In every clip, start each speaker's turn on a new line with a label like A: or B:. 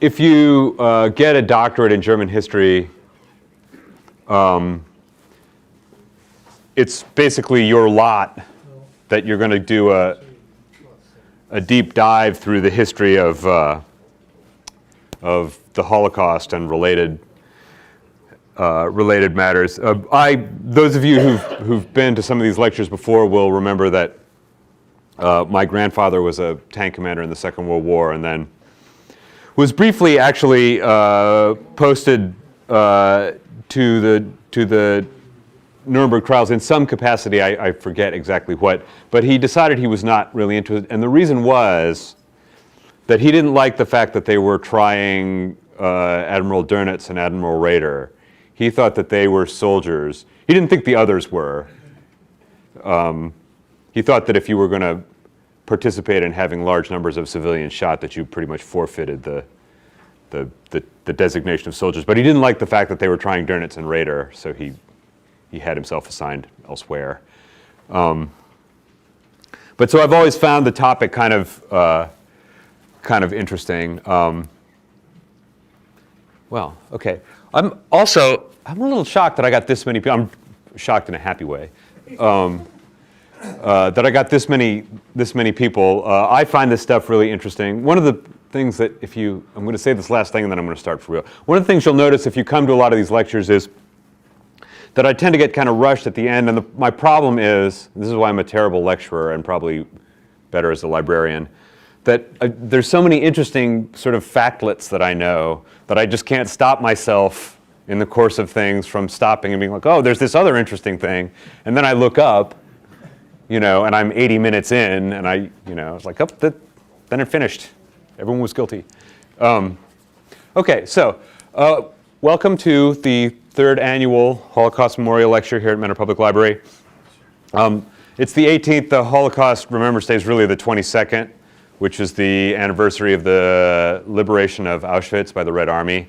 A: if you get a doctorate in German history, it's basically your lot that you're going to do a deep dive through the history of the Holocaust and related matters. Those of you who've been to some of these lectures before will remember that my grandfather was a tank commander in the Second World War, and then was briefly actually posted to the Nuremberg trials in some capacity. I forget exactly what, but he decided he was not really interested, and the reason was that he didn't like the fact that they were trying Admiral Dönitz and Admiral Raeder. He thought that they were soldiers. He didn't think the others were. He thought that if you were going to participate in having large numbers of civilians shot, that you pretty much forfeited the designation of soldiers. But he didn't like the fact that they were trying Dönitz and Raeder, so he had himself assigned elsewhere. But so I've always found the topic kind of interesting. Well, okay. I'm a little shocked that I got this many people. I'm shocked in a happy way. That I got this many people. I find this stuff really interesting. One of the things that I'm going to say this last thing and then I'm going to start for real. One of the things you'll notice if you come to a lot of these lectures is that I tend to get kind of rushed at the end, and my problem is, this is why I'm a terrible lecturer and probably better as a librarian, that there's so many interesting sort of factlets that I know that I just can't stop myself in the course of things from stopping and being like, oh, there's this other interesting thing, and then I look up, and I'm 80 minutes in, and it's like, oh, then it finished. Everyone was guilty. Okay, so welcome to the third annual Holocaust Memorial Lecture here at Mentor Public Library. It's the 18th. The Holocaust Remembrance Day is really the 22nd, which is the anniversary of the liberation of Auschwitz by the Red Army.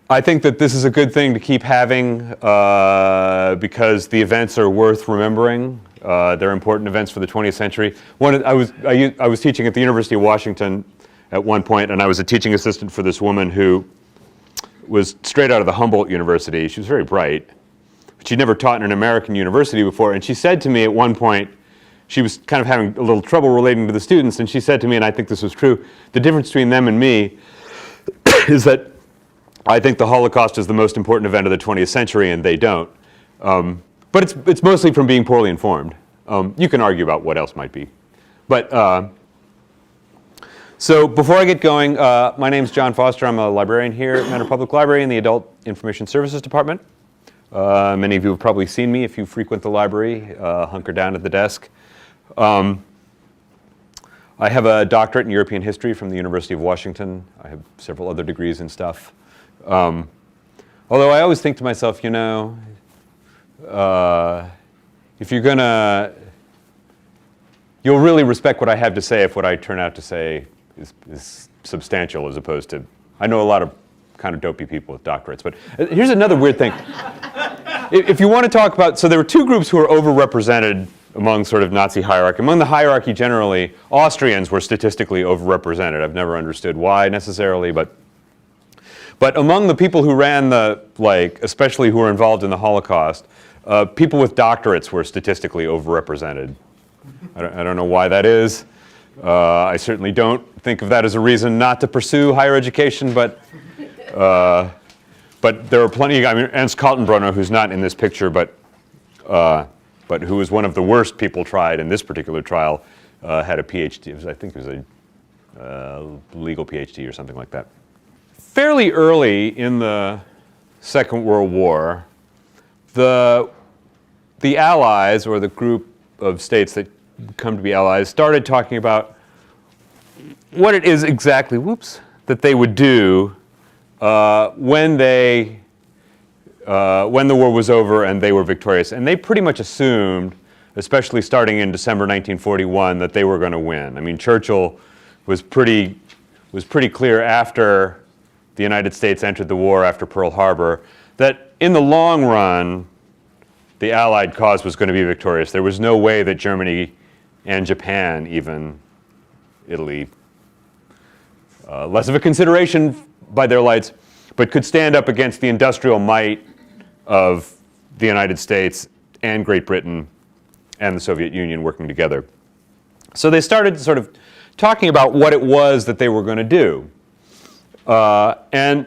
A: I think that this is a good thing to keep having because the events are worth remembering. They're important events for the 20th century. I was teaching at the University of Washington at one point, and I was a teaching assistant for this woman who was straight out of the Humboldt University. She was very bright, but she'd never taught in an American university before. And she said to me at one point, she was kind of having a little trouble relating to the students, and she said to me, and I think this was true, the difference between them and me is that I think the Holocaust is the most important event of the 20th century, and they don't. But it's mostly from being poorly informed. You can argue about what else might be. But so before I get going, my name's John Foster. I'm a librarian here at Mentor Public Library in the Adult Information Services Department. Many of you have probably seen me if you frequent the library, hunker down at the desk. I have a doctorate in European history from the University of Washington. I have several other degrees and stuff. Although I always think to myself, if you're gonna, you'll really respect what I have to say if what I turn out to say is substantial as opposed to, I know a lot of kind of dopey people with doctorates, but here's another weird thing. If you want to talk about, so there were two groups who were overrepresented among sort of Nazi hierarchy. Among the hierarchy generally, Austrians were statistically overrepresented. I've never understood why necessarily, but among the people who ran especially who were involved in the Holocaust, people with doctorates were statistically overrepresented. I don't know why that is. I certainly don't think of that as a reason not to pursue higher education, but there are plenty. I mean, Ernst Kaltenbrunner, who's not in this picture, but who was one of the worst people tried in this particular trial, had a PhD. I think it was a legal PhD or something like that. Fairly early in the Second World War, the Allies, or the group of states that come to be allies, started talking about what it is exactly, that they would do when the war was over and they were victorious. And they pretty much assumed, especially starting in December 1941, that they were going to win. I mean, Churchill was pretty clear after the United States entered the war after Pearl Harbor that in the long run, the Allied cause was going to be victorious. There was no way that Germany and Japan, even Italy, less of a consideration by their lights, but could stand up against the industrial might of the United States and Great Britain and the Soviet Union working together. So they started sort of talking about what it was that they were going to do. And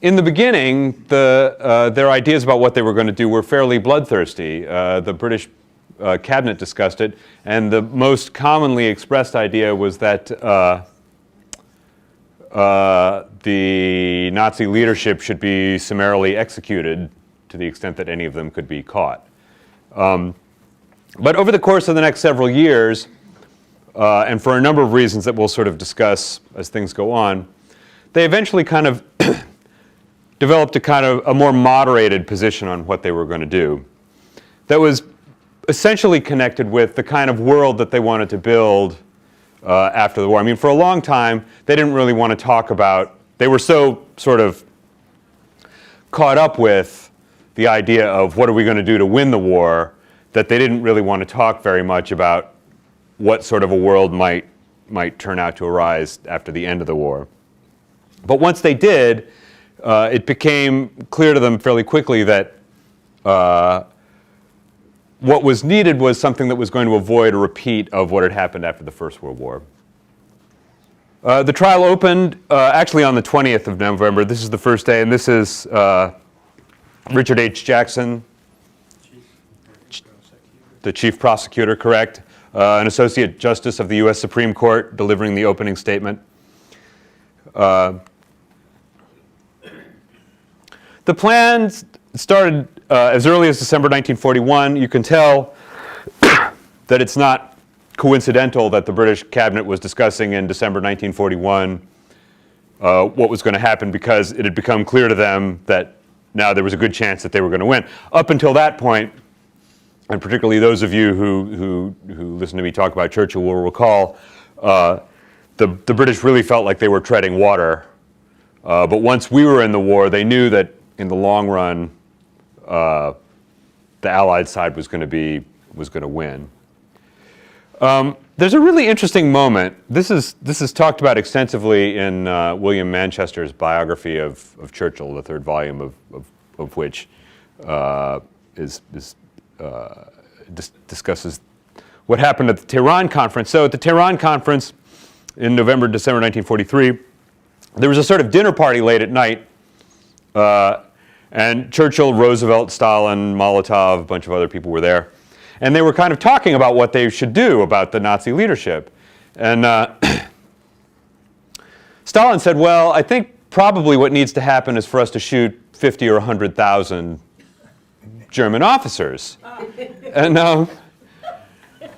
A: in the beginning, their ideas about what they were going to do were fairly bloodthirsty. The British cabinet discussed it, and the most commonly expressed idea was that the Nazi leadership should be summarily executed to the extent that any of them could be caught. But over the course of the next several years, and for a number of reasons that we'll sort of discuss as things go on, they eventually kind of developed a kind of a more moderated position on what they were going to do that was essentially connected with the kind of world that they wanted to build after the war. I mean, for a long time, they didn't really want to talk about, they were so sort of caught up with the idea of what are we going to do to win the war that they didn't really want to talk very much about what sort of a world might turn out to arise after the end of the war. But once they did, it became clear to them fairly quickly that what was needed was something that was going to avoid a repeat of what had happened after the First World War. The trial opened actually on the 20th of November. This is the first day, and this is Richard H. Jackson, the chief prosecutor, correct, an associate justice of the U.S. Supreme Court, delivering the opening statement. The plan started as early as December 1941. You can tell that it's not coincidental that the British cabinet was discussing in December 1941 what was going to happen, because it had become clear to them that now there was a good chance that they were going to win. Up until that point, and particularly those of you who listen to me talk about Churchill will recall, the British really felt like they were treading water. But once we were in the war, they knew that in the long run, the Allied side was going to win. There's a really interesting moment. This is talked about extensively in William Manchester's biography of Churchill, the third volume of which discusses what happened at the Tehran conference. So at the Tehran conference in November, December 1943, there was a sort of dinner party late at night, and Churchill, Roosevelt, Stalin, Molotov, a bunch of other people were there. And they were kind of talking about what they should do about the Nazi leadership. And Stalin said, well, I think probably what needs to happen is for us to shoot 50 or 100,000 German officers. And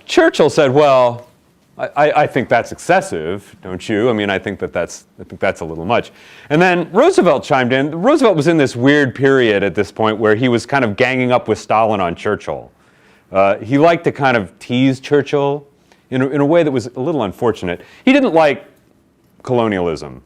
A: Churchill said, well, I think that's excessive, don't you? I mean, I think that's a little much. And then Roosevelt chimed in. Roosevelt was in this weird period at this point where he was kind of ganging up with Stalin on Churchill. He liked to kind of tease Churchill in a way that was a little unfortunate. He didn't like colonialism.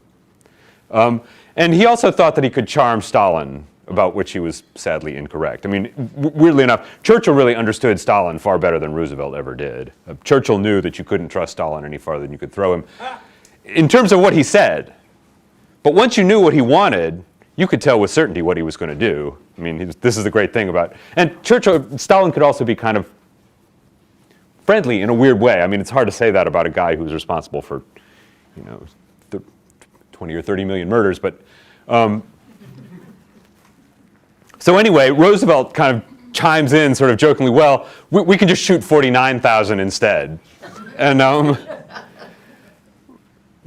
A: And he also thought that he could charm Stalin, about which he was sadly incorrect. I mean, weirdly enough, Churchill really understood Stalin far better than Roosevelt ever did. Churchill knew that you couldn't trust Stalin any farther than you could throw him in terms of what he said. But once you knew what he wanted, you could tell with certainty what he was going to do. I mean, this is the great thing about, and Stalin could also be kind of friendly in a weird way. I mean, it's hard to say that about a guy who's responsible for, 20 or 30 million murders, but so anyway, Roosevelt kind of chimes in sort of jokingly, well, we can just shoot 49,000 instead. And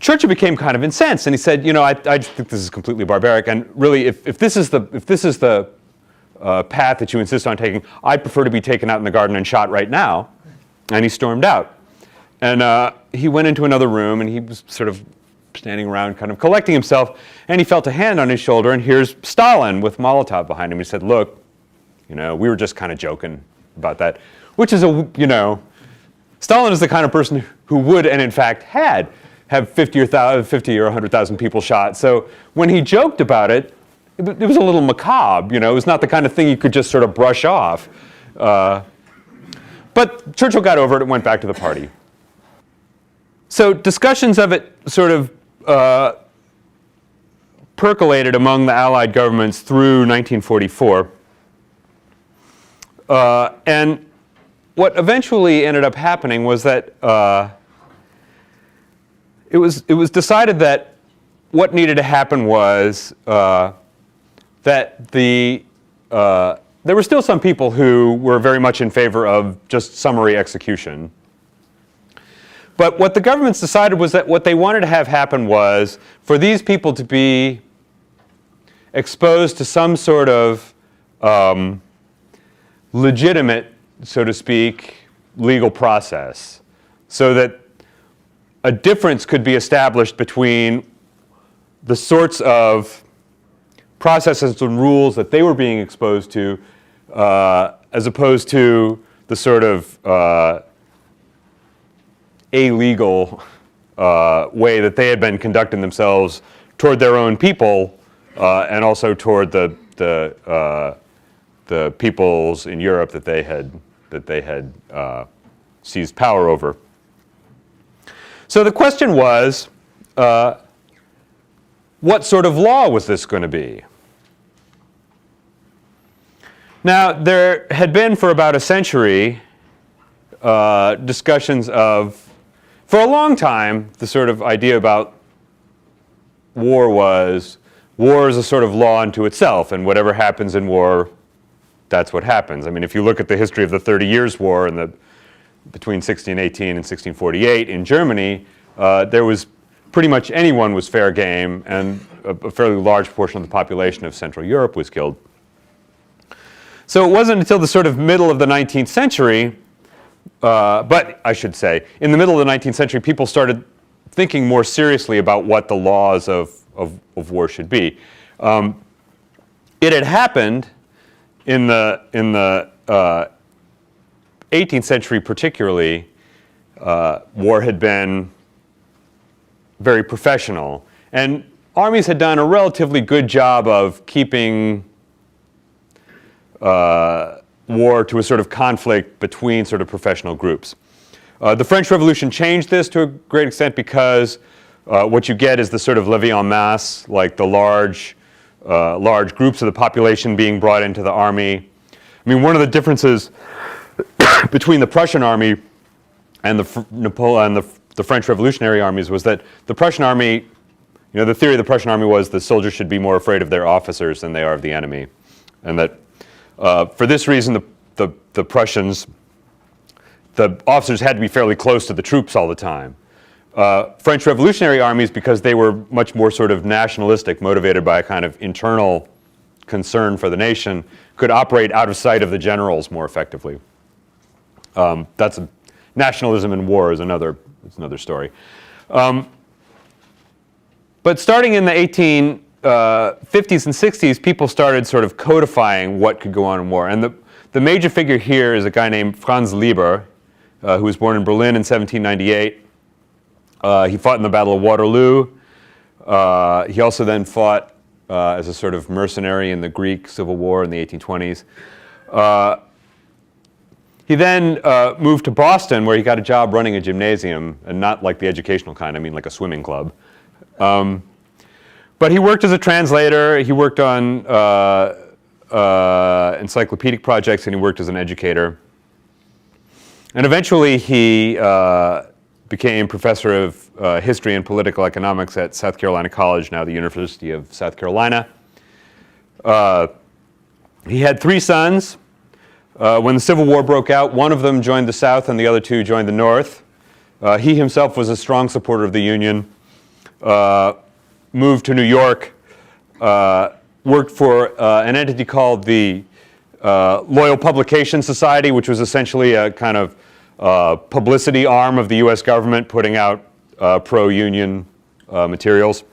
A: Churchill became kind of incensed, and he said, I just think this is completely barbaric, and really, if this is the path that you insist on taking, I'd prefer to be taken out in the garden and shot right now. And he stormed out. And he went into another room, and he was sort of standing around kind of collecting himself, and he felt a hand on his shoulder, and here's Stalin with Molotov behind him. He said, look, we were just kind of joking about that, which is Stalin is the kind of person who would, and in fact have 50 or 100,000 people shot. So when he joked about it, it was a little macabre, it was not the kind of thing you could just sort of brush off. But Churchill got over it and went back to the party. So discussions of it sort of percolated among the Allied governments through 1944. And what eventually ended up happening was that it was decided that what needed to happen was that there were still some people who were very much in favor of just summary execution. But what the governments decided was that what they wanted to have happen was for these people to be exposed to some sort of legitimate, so to speak, legal process, so that a difference could be established between the sorts of processes and rules that they were being exposed to as opposed to the sort of illegal way that they had been conducting themselves toward their own people and also toward the peoples in Europe that they had seized power over. So the question was, what sort of law was this going to be? Now, there had been for about a century discussions of, for a long time, the sort of idea about war is a sort of law unto itself, and whatever happens in war, that's what happens. I mean, if you look at the history of the 30 Years' War between 1618 and 1648 in Germany, there was pretty much anyone was fair game, and a fairly large portion of the population of Central Europe was killed. So it wasn't until the sort of middle of the 19th century, but I should say, in the middle of the 19th century, people started thinking more seriously about what the laws of war should be. It had happened in the 18th century particularly. War had been very professional, and armies had done a relatively good job of keeping war to a sort of conflict between sort of professional groups. The French Revolution changed this to a great extent because what you get is the sort of levée en masse, like the large groups of the population being brought into the army. I mean, one of the differences between the Prussian army and the French Revolutionary armies was that the Prussian army, the theory of the Prussian army was the soldiers should be more afraid of their officers than they are of the enemy, and that for this reason the Prussians, the officers had to be fairly close to the troops all the time. French Revolutionary armies, because they were much more sort of nationalistic, motivated by a kind of internal concern for the nation, could operate out of sight of the generals more effectively. Nationalism in war is another story. But starting in the 1850s and 60s, people started sort of codifying what could go on in war. And the major figure here is a guy named Franz Lieber, who was born in Berlin in 1798. He fought in the Battle of Waterloo. He also then fought as a sort of mercenary in the Greek Civil War in the 1820s. He then moved to Boston, where he got a job running a gymnasium, and not like the educational kind, I mean like a swimming club. But he worked as a translator, he worked on encyclopedic projects, and he worked as an educator. And eventually he became professor of history and political economics at South Carolina College, now the University of South Carolina. He had 3 sons. When the Civil War broke out, one of them joined the South and the other 2 joined the North. He himself was a strong supporter of the Union, moved to New York, worked for an entity called the Loyal Publication Society, which was essentially a kind of publicity arm of the U.S. government putting out pro-Union materials.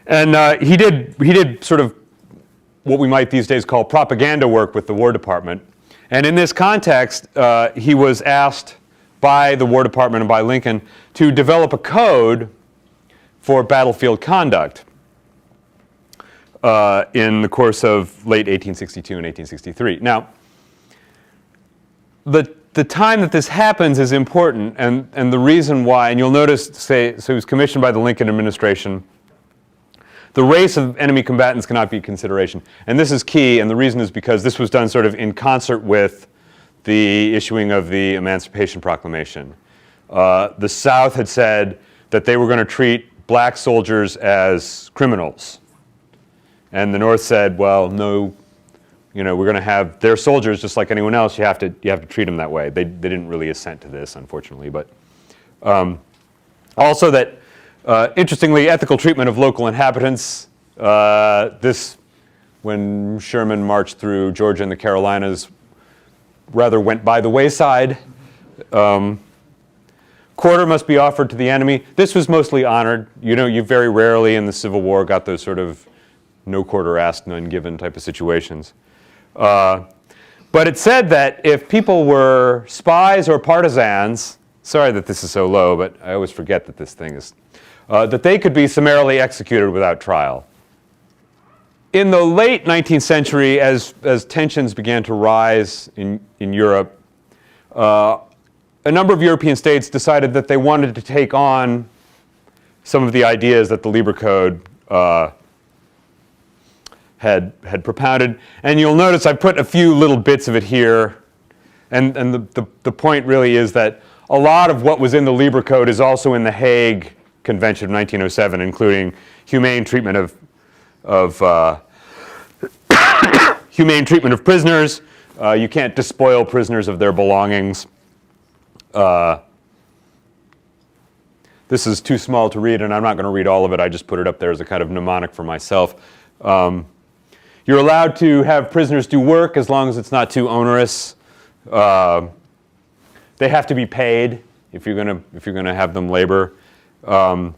A: And he did sort of what we might these days call propaganda work with the War Department. And in this context, he was asked by the War Department and by Lincoln to develop a code for battlefield conduct in the course of late 1862 and 1863. Now, the the time that this happens is important, and the reason why, and you'll notice, so it was commissioned by the Lincoln administration. The race of enemy combatants cannot be a consideration. And this is key, and the reason is because this was done sort of in concert with the issuing of the Emancipation Proclamation. The South had said that they were going to treat black soldiers as criminals. And the North said, well, no, we're going to have their soldiers just like anyone else. You have to treat them that way. They didn't really assent to this, unfortunately. But also that, interestingly, ethical treatment of local inhabitants. When Sherman marched through Georgia and the Carolinas, rather went by the wayside. Quarter must be offered to the enemy. This was mostly honored. You very rarely in the Civil War got those sort of no quarter asked, none given type of situations. But it said that if people were spies or partisans, sorry that this is so low, but I always forget that this thing is, that they could be summarily executed without trial. In the late 19th century, as tensions began to rise in Europe, a number of European states decided that they wanted to take on some of the ideas that the Lieber Code had propounded. And you'll notice I put a few little bits of it here. And the point really is that a lot of what was in the Lieber Code is also in the Hague Convention of 1907, including humane treatment of humane treatment of prisoners. You can't despoil prisoners of their belongings. This is too small to read, and I'm not going to read all of it. I just put it up there as a kind of mnemonic for myself. You're allowed to have prisoners do work as long as it's not too onerous. They have to be paid if you're going to have them labor. The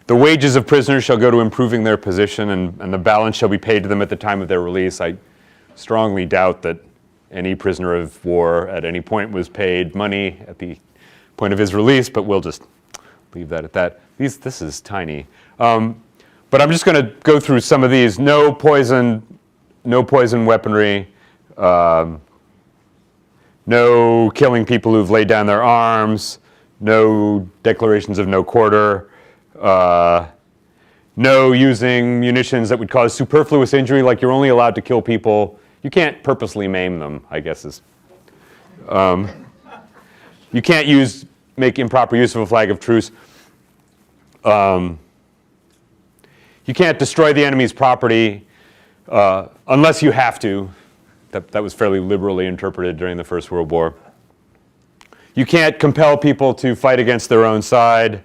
A: wages of prisoners shall go to improving their position, and the balance shall be paid to them at the time of their release. I strongly doubt that any prisoner of war at any point was paid money at the point of his release, but we'll just leave that at that. This is tiny. But I'm just going to go through some of these. No poison weaponry. No killing people who've laid down their arms. No declarations of no quarter. No using munitions that would cause superfluous injury, like you're only allowed to kill people. You can't purposely maim them, I guess is. You can't make improper use of a flag of truce. You can't destroy the enemy's property unless you have to. That was fairly liberally interpreted during the First World War. You can't compel people to fight against their own side.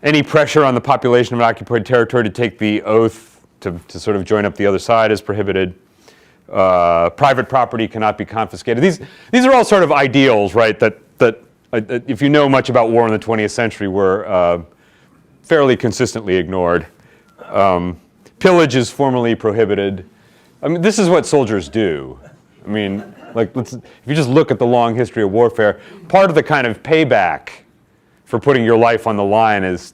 A: Any pressure on the population of an occupied territory to take the oath to sort of join up the other side is prohibited. Private property cannot be confiscated. These are all sort of ideals, right, that if you know much about war in the 20th century were fairly consistently ignored. Pillage is formally prohibited. I mean, this is what soldiers do. I mean, if you just look at the long history of warfare, part of the kind of payback for putting your life on the line is,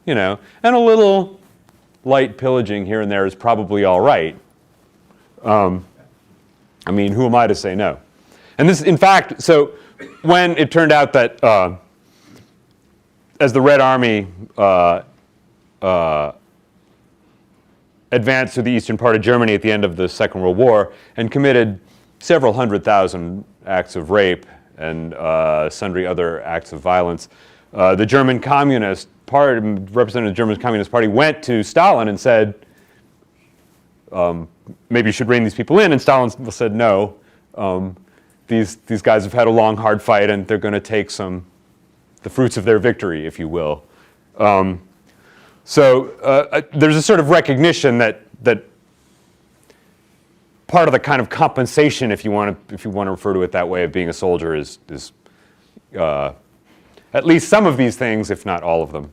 A: and a little light pillaging here and there is probably all right. I mean, who am I to say no? And this, in fact, so when it turned out that as the Red Army advanced to the eastern part of Germany at the end of the Second World War and committed several 100,000 acts of rape and sundry other acts of violence, the German Communist Party, representative of the German Communist Party, went to Stalin and said, maybe you should rein these people in. And Stalin said, no, these guys have had a long, hard fight, and they're going to take the fruits of their victory, if you will. So there's a sort of recognition that part of the kind of compensation, if you want to refer to it that way, of being a soldier is at least some of these things, if not all of them.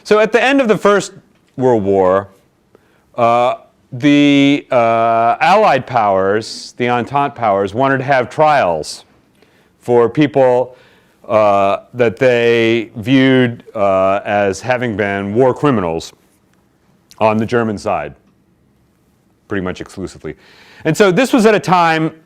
A: So at the end of the First World War, the Allied powers, the Entente powers, wanted to have trials for people that they viewed as having been war criminals on the German side, pretty much exclusively. And so this was at a time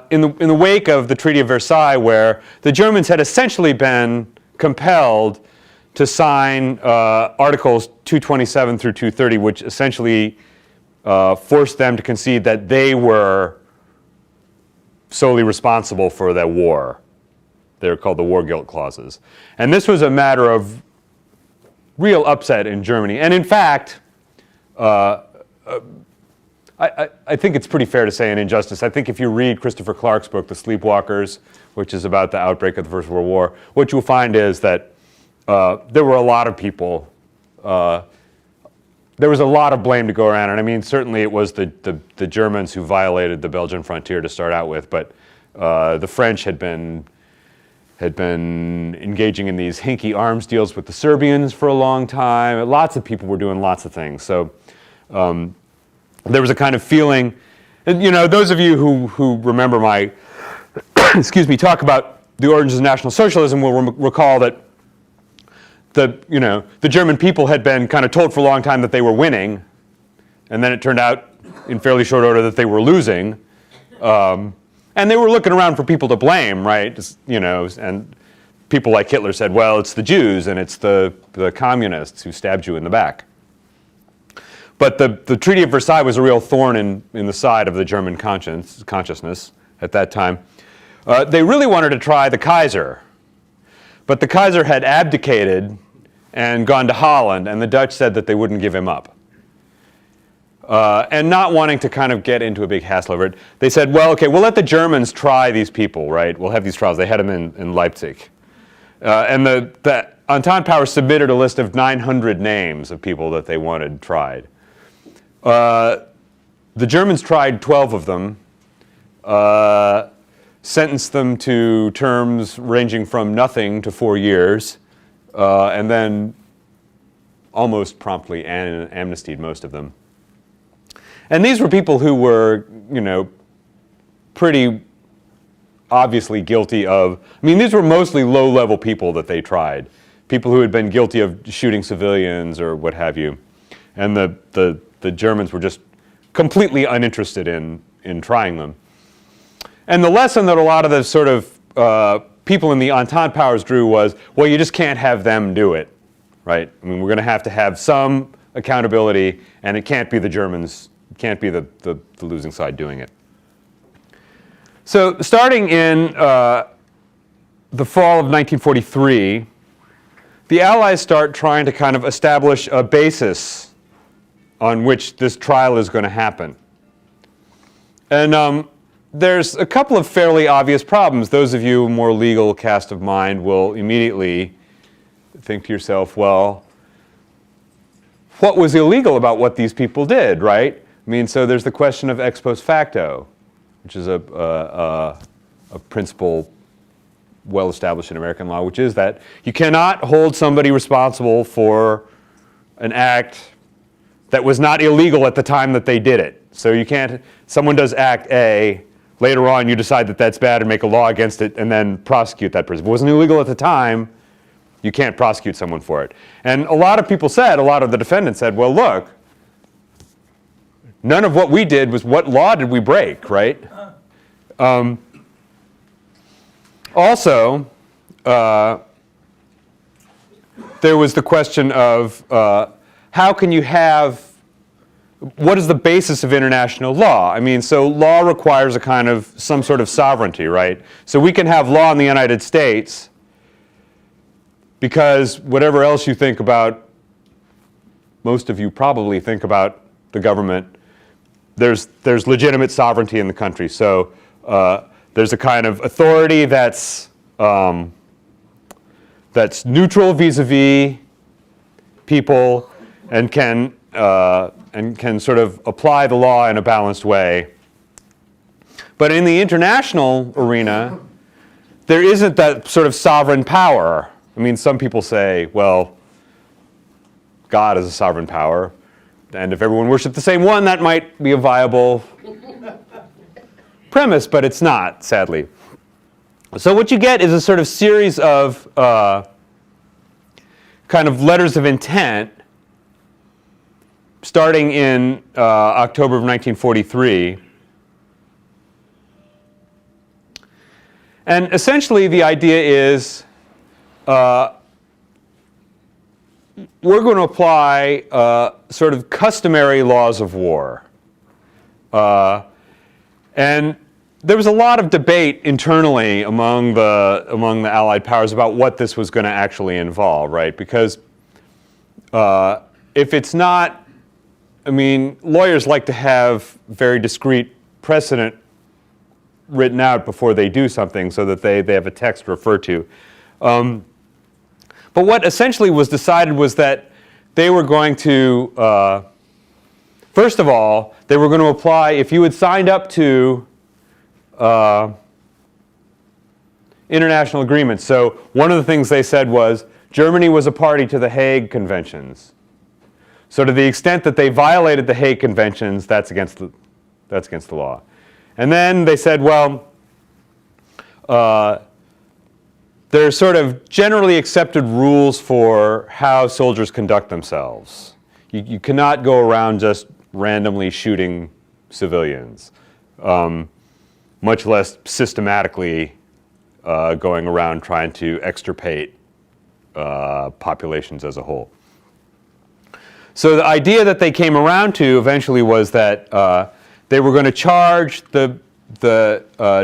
A: in the wake of the Treaty of Versailles where the Germans had essentially been compelled to sign Articles 227 through 230, which essentially forced them to concede that they were solely responsible for the war. They're called the war guilt clauses. And this was a matter of real upset in Germany. And in fact, I think it's pretty fair to say an injustice. I think if you read Christopher Clark's book, The Sleepwalkers, which is about the outbreak of the First World War, what you'll find is that there were a lot of people, there was a lot of blame to go around. And I mean, certainly it was the Germans who violated the Belgian frontier to start out with, but the French had been engaging in these hinky arms deals with the Serbians for a long time. Lots of people were doing lots of things. So there was a kind of feeling, and you know, those of you who remember my, excuse me, talk about the origins of National Socialism will recall that the German people had been kind of told for a long time that they were winning, and then it turned out in fairly short order that they were losing. And they were looking around for people to blame, right? And people like Hitler said, well, it's the Jews and it's the communists who stabbed you in the back. But the Treaty of Versailles was a real thorn in the side of the German consciousness at that time. They really wanted to try the Kaiser, but the Kaiser had abdicated and gone to Holland, and the Dutch said that they wouldn't give him up. And not wanting to kind of get into a big hassle over it, they said, well, okay, we'll let the Germans try these people, right? We'll have these trials. They had them in Leipzig. And the Entente powers submitted a list of 900 names of people that they wanted tried. The Germans tried 12 of them, sentenced them to terms ranging from nothing to 4 years, and then almost promptly amnestied most of them. And these were people who were, pretty obviously guilty of, these were mostly low-level people that they tried. People who had been guilty of shooting civilians or what have you. And the Germans were just completely uninterested in trying them. And the lesson that a lot of the sort of people in the Entente powers drew was, well, you just can't have them do it, right? We're going to have some accountability, and it can't be the Germans. Can't be the losing side doing it. So starting in the fall of 1943, the Allies start trying to kind of establish a basis on which this trial is going to happen. And there's a couple of fairly obvious problems. Those of you more legal cast of mind will immediately think to yourself, well, what was illegal about what these people did, right? So there's the question of ex post facto, which is a principle well established in American law, which is that you cannot hold somebody responsible for an act that was not illegal at the time that they did it. So you can't, someone does act A, later on you decide that that's bad and make a law against it and then prosecute that person. If it wasn't illegal at the time, you can't prosecute someone for it. And a lot of people said, a lot of the defendants said, well, look, none of what we did was, what law did we break, right? Also, there was the question of how can you have, what is the basis of international law? So law requires a kind of, some sort of sovereignty, right? So we can have law in the United States because whatever else you think about, most of you probably think about the government, there's legitimate sovereignty in the country. So there's a kind of authority that's neutral vis-a-vis people and can sort of apply the law in a balanced way. But in the international arena, there isn't that sort of sovereign power. Some people say, well, God is a sovereign power. And if everyone worshipped the same one, that might be a viable premise, but it's not, sadly. So what you get is a sort of series of kind of letters of intent starting in October of 1943. And essentially the idea is we're going to apply sort of customary laws of war. And there was a lot of debate internally among the Allied powers about what this was going to actually involve, right? Because if it's not, I mean, lawyers like to have very discrete precedent written out before they do something so that they have a text to refer to. But what essentially was decided was that they were going to, first of all, they were going to apply, if you had signed up to international agreements. So one of the things they said was Germany was a party to the Hague Conventions. So to the extent that they violated the Hague Conventions, that's against the law. And then they said, well, there are sort of generally accepted rules for how soldiers conduct themselves. You cannot go around just randomly shooting civilians, much less systematically going around trying to extirpate populations as a whole. So the idea that they came around to eventually was that they were going to charge the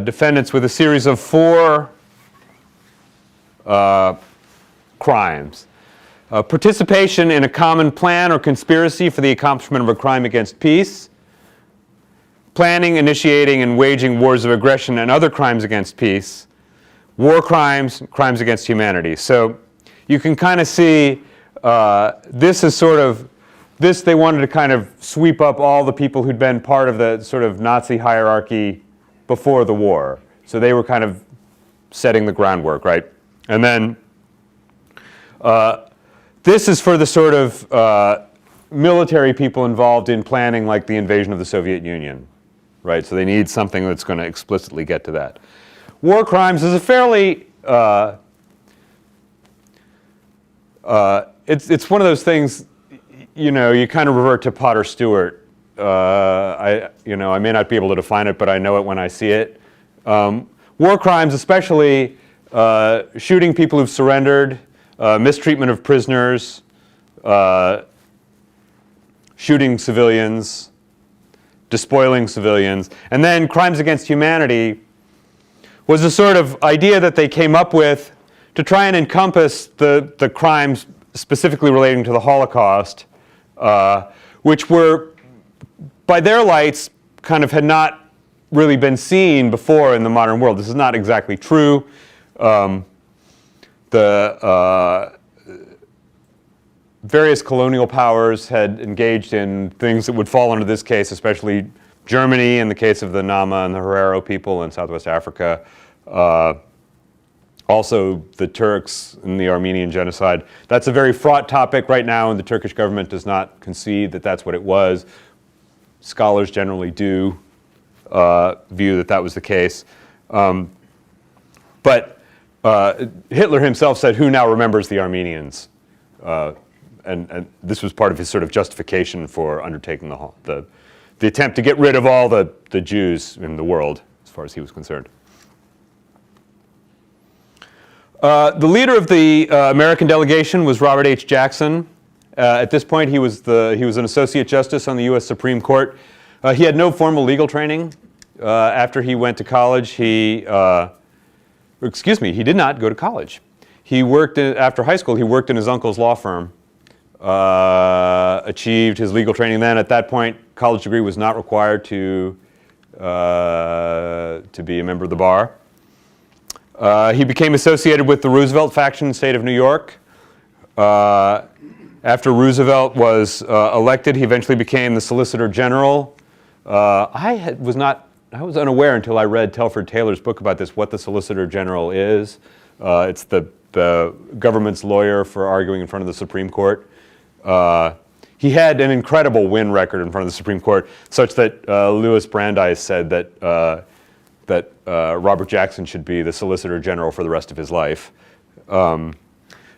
A: defendants with a series of 4 crimes. Participation in a common plan or conspiracy for the accomplishment of a crime against peace, planning, initiating, and waging wars of aggression and other crimes against peace, war crimes, crimes against humanity. So you can kind of see this is sort of, they wanted to kind of sweep up all the people who'd been part of the sort of Nazi hierarchy before the war. So they were kind of setting the groundwork, right? And then this is for the sort of military people involved in planning like the invasion of the Soviet Union, right? So they need something that's going to explicitly get to that. War crimes is a fairly, it's one of those things, you know, you kind of revert to Potter Stewart. I may not be able to define it, but I know it when I see it. War crimes, especially shooting people who've surrendered, mistreatment of prisoners, shooting civilians, despoiling civilians, and then crimes against humanity was a sort of idea that they came up with to try and encompass the crimes specifically relating to the Holocaust, which were, by their lights, kind of had not really been seen before in the modern world. This is not exactly true. Various colonial powers had engaged in things that would fall under this case, especially Germany in the case of the Nama and the Herero people in Southwest Africa. Also the Turks in the Armenian genocide. That's a very fraught topic right now, and the Turkish government does not concede that that's what it was. Scholars generally do view that that was the case. But Hitler himself said, "Who now remembers the Armenians?" And this was part of his sort of justification for undertaking the attempt to get rid of all the Jews in the world, as far as he was concerned. The leader of the American delegation was Robert H. Jackson. At this point, he was an associate justice on the U.S. Supreme Court. He had no formal legal training. After he went to college, he did not go to college. He worked after high school. He worked in his uncle's law firm. Achieved his legal training then. At that point, college degree was not required to be a member of the bar. He became associated with the Roosevelt faction in the state of New York. After Roosevelt was elected, he eventually became the Solicitor General. I was unaware until I read Telford Taylor's book about this, what the Solicitor General is. It's the government's lawyer for arguing in front of the Supreme Court. He had an incredible win record in front of the Supreme Court, such that Louis Brandeis said that Robert Jackson should be the Solicitor General for the rest of his life.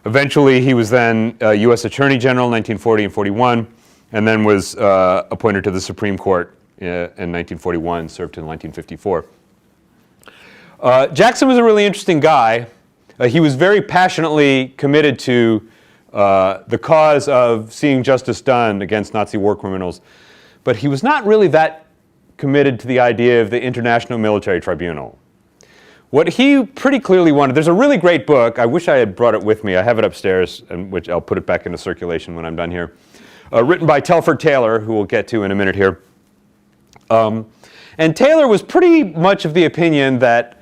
A: Eventually, he was then U.S. Attorney General in 1940 and 41. and then was appointed to the Supreme Court in 1941, served until 1954. Jackson was a really interesting guy. He was very passionately committed to the cause of seeing justice done against Nazi war criminals, but he was not really that committed to the idea of the International Military Tribunal. What he pretty clearly wanted, there's a really great book, I wish I had brought it with me, I have it upstairs, and which I'll put it back into circulation when I'm done here, written by Telford Taylor, who we'll get to in a minute here. And Taylor was pretty much of the opinion that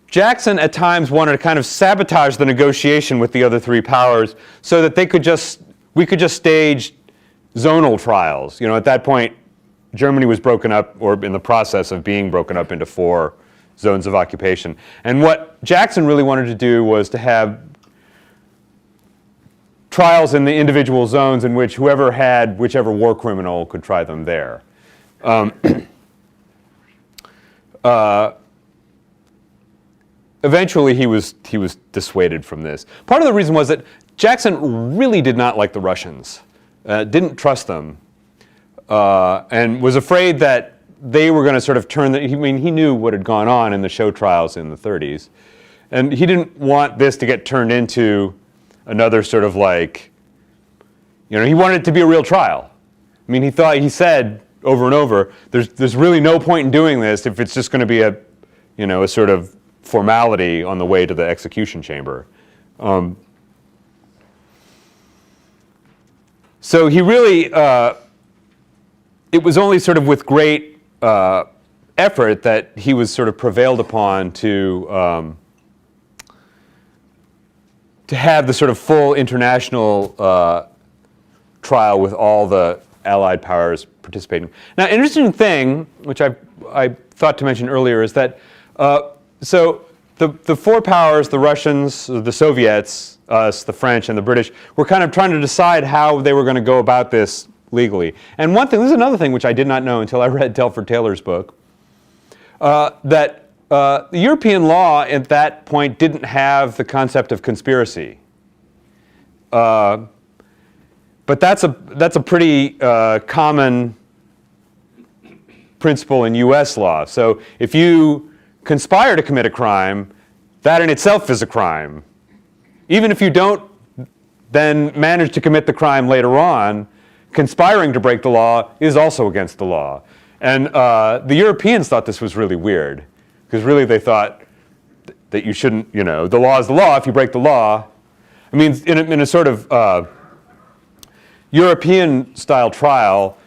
A: Jackson at times wanted to kind of sabotage the negotiation with the other three powers so that we could just stage zonal trials. You know, at that point, Germany was broken up, or in the process of being broken up, into 4 zones of occupation. And what Jackson really wanted to do was to have trials in the individual zones in which whoever had whichever war criminal could try them there. Eventually, he was dissuaded from this. Part of the reason was that Jackson really did not like the Russians, didn't trust them, and was afraid that they were going to sort of turn the, I mean, he knew what had gone on in the show trials in the 30s. And he didn't want this to get turned into another sort of like, you know, he wanted it to be a real trial. I mean, he said over and over, there's really no point in doing this if it's just going to be a, you know, a sort of formality on the way to the execution chamber. So he really, it was only sort of with great effort that he was sort of prevailed upon to have the sort of full international trial with all the Allied powers participating. Now, an interesting thing, which I thought to mention earlier, is that so the 4 powers, the Russians, the Soviets, us, the French, and the British, were kind of trying to decide how they were going to go about this legally. And one thing, this is another thing which I did not know until I read Telford Taylor's book, that the European law at that point didn't have the concept of conspiracy. But that's a pretty common principle in US law. So if you conspire to commit a crime, that in itself is a crime. Even if you don't then manage to commit the crime later on, conspiring to break the law is also against the law. And the Europeans thought this was really weird, because really they thought that you shouldn't, you know, the law is the law. If you break the law, I mean, in a sort of European-style trial,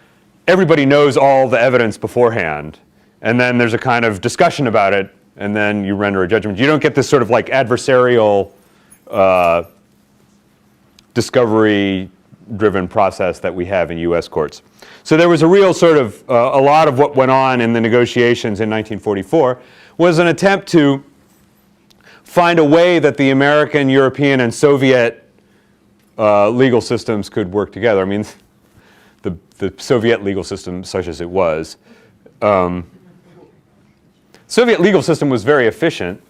A: everybody knows all the evidence beforehand, and then there's a kind of discussion about it, and then you render a judgment. You don't get this sort of like adversarial discovery-driven process that we have in US courts. So there was a real sort of, a lot of what went on in the negotiations in 1944 was an attempt to find a way that the American, European, and Soviet legal systems could work together. I mean, the Soviet legal system, such as it was, Soviet legal system was very efficient.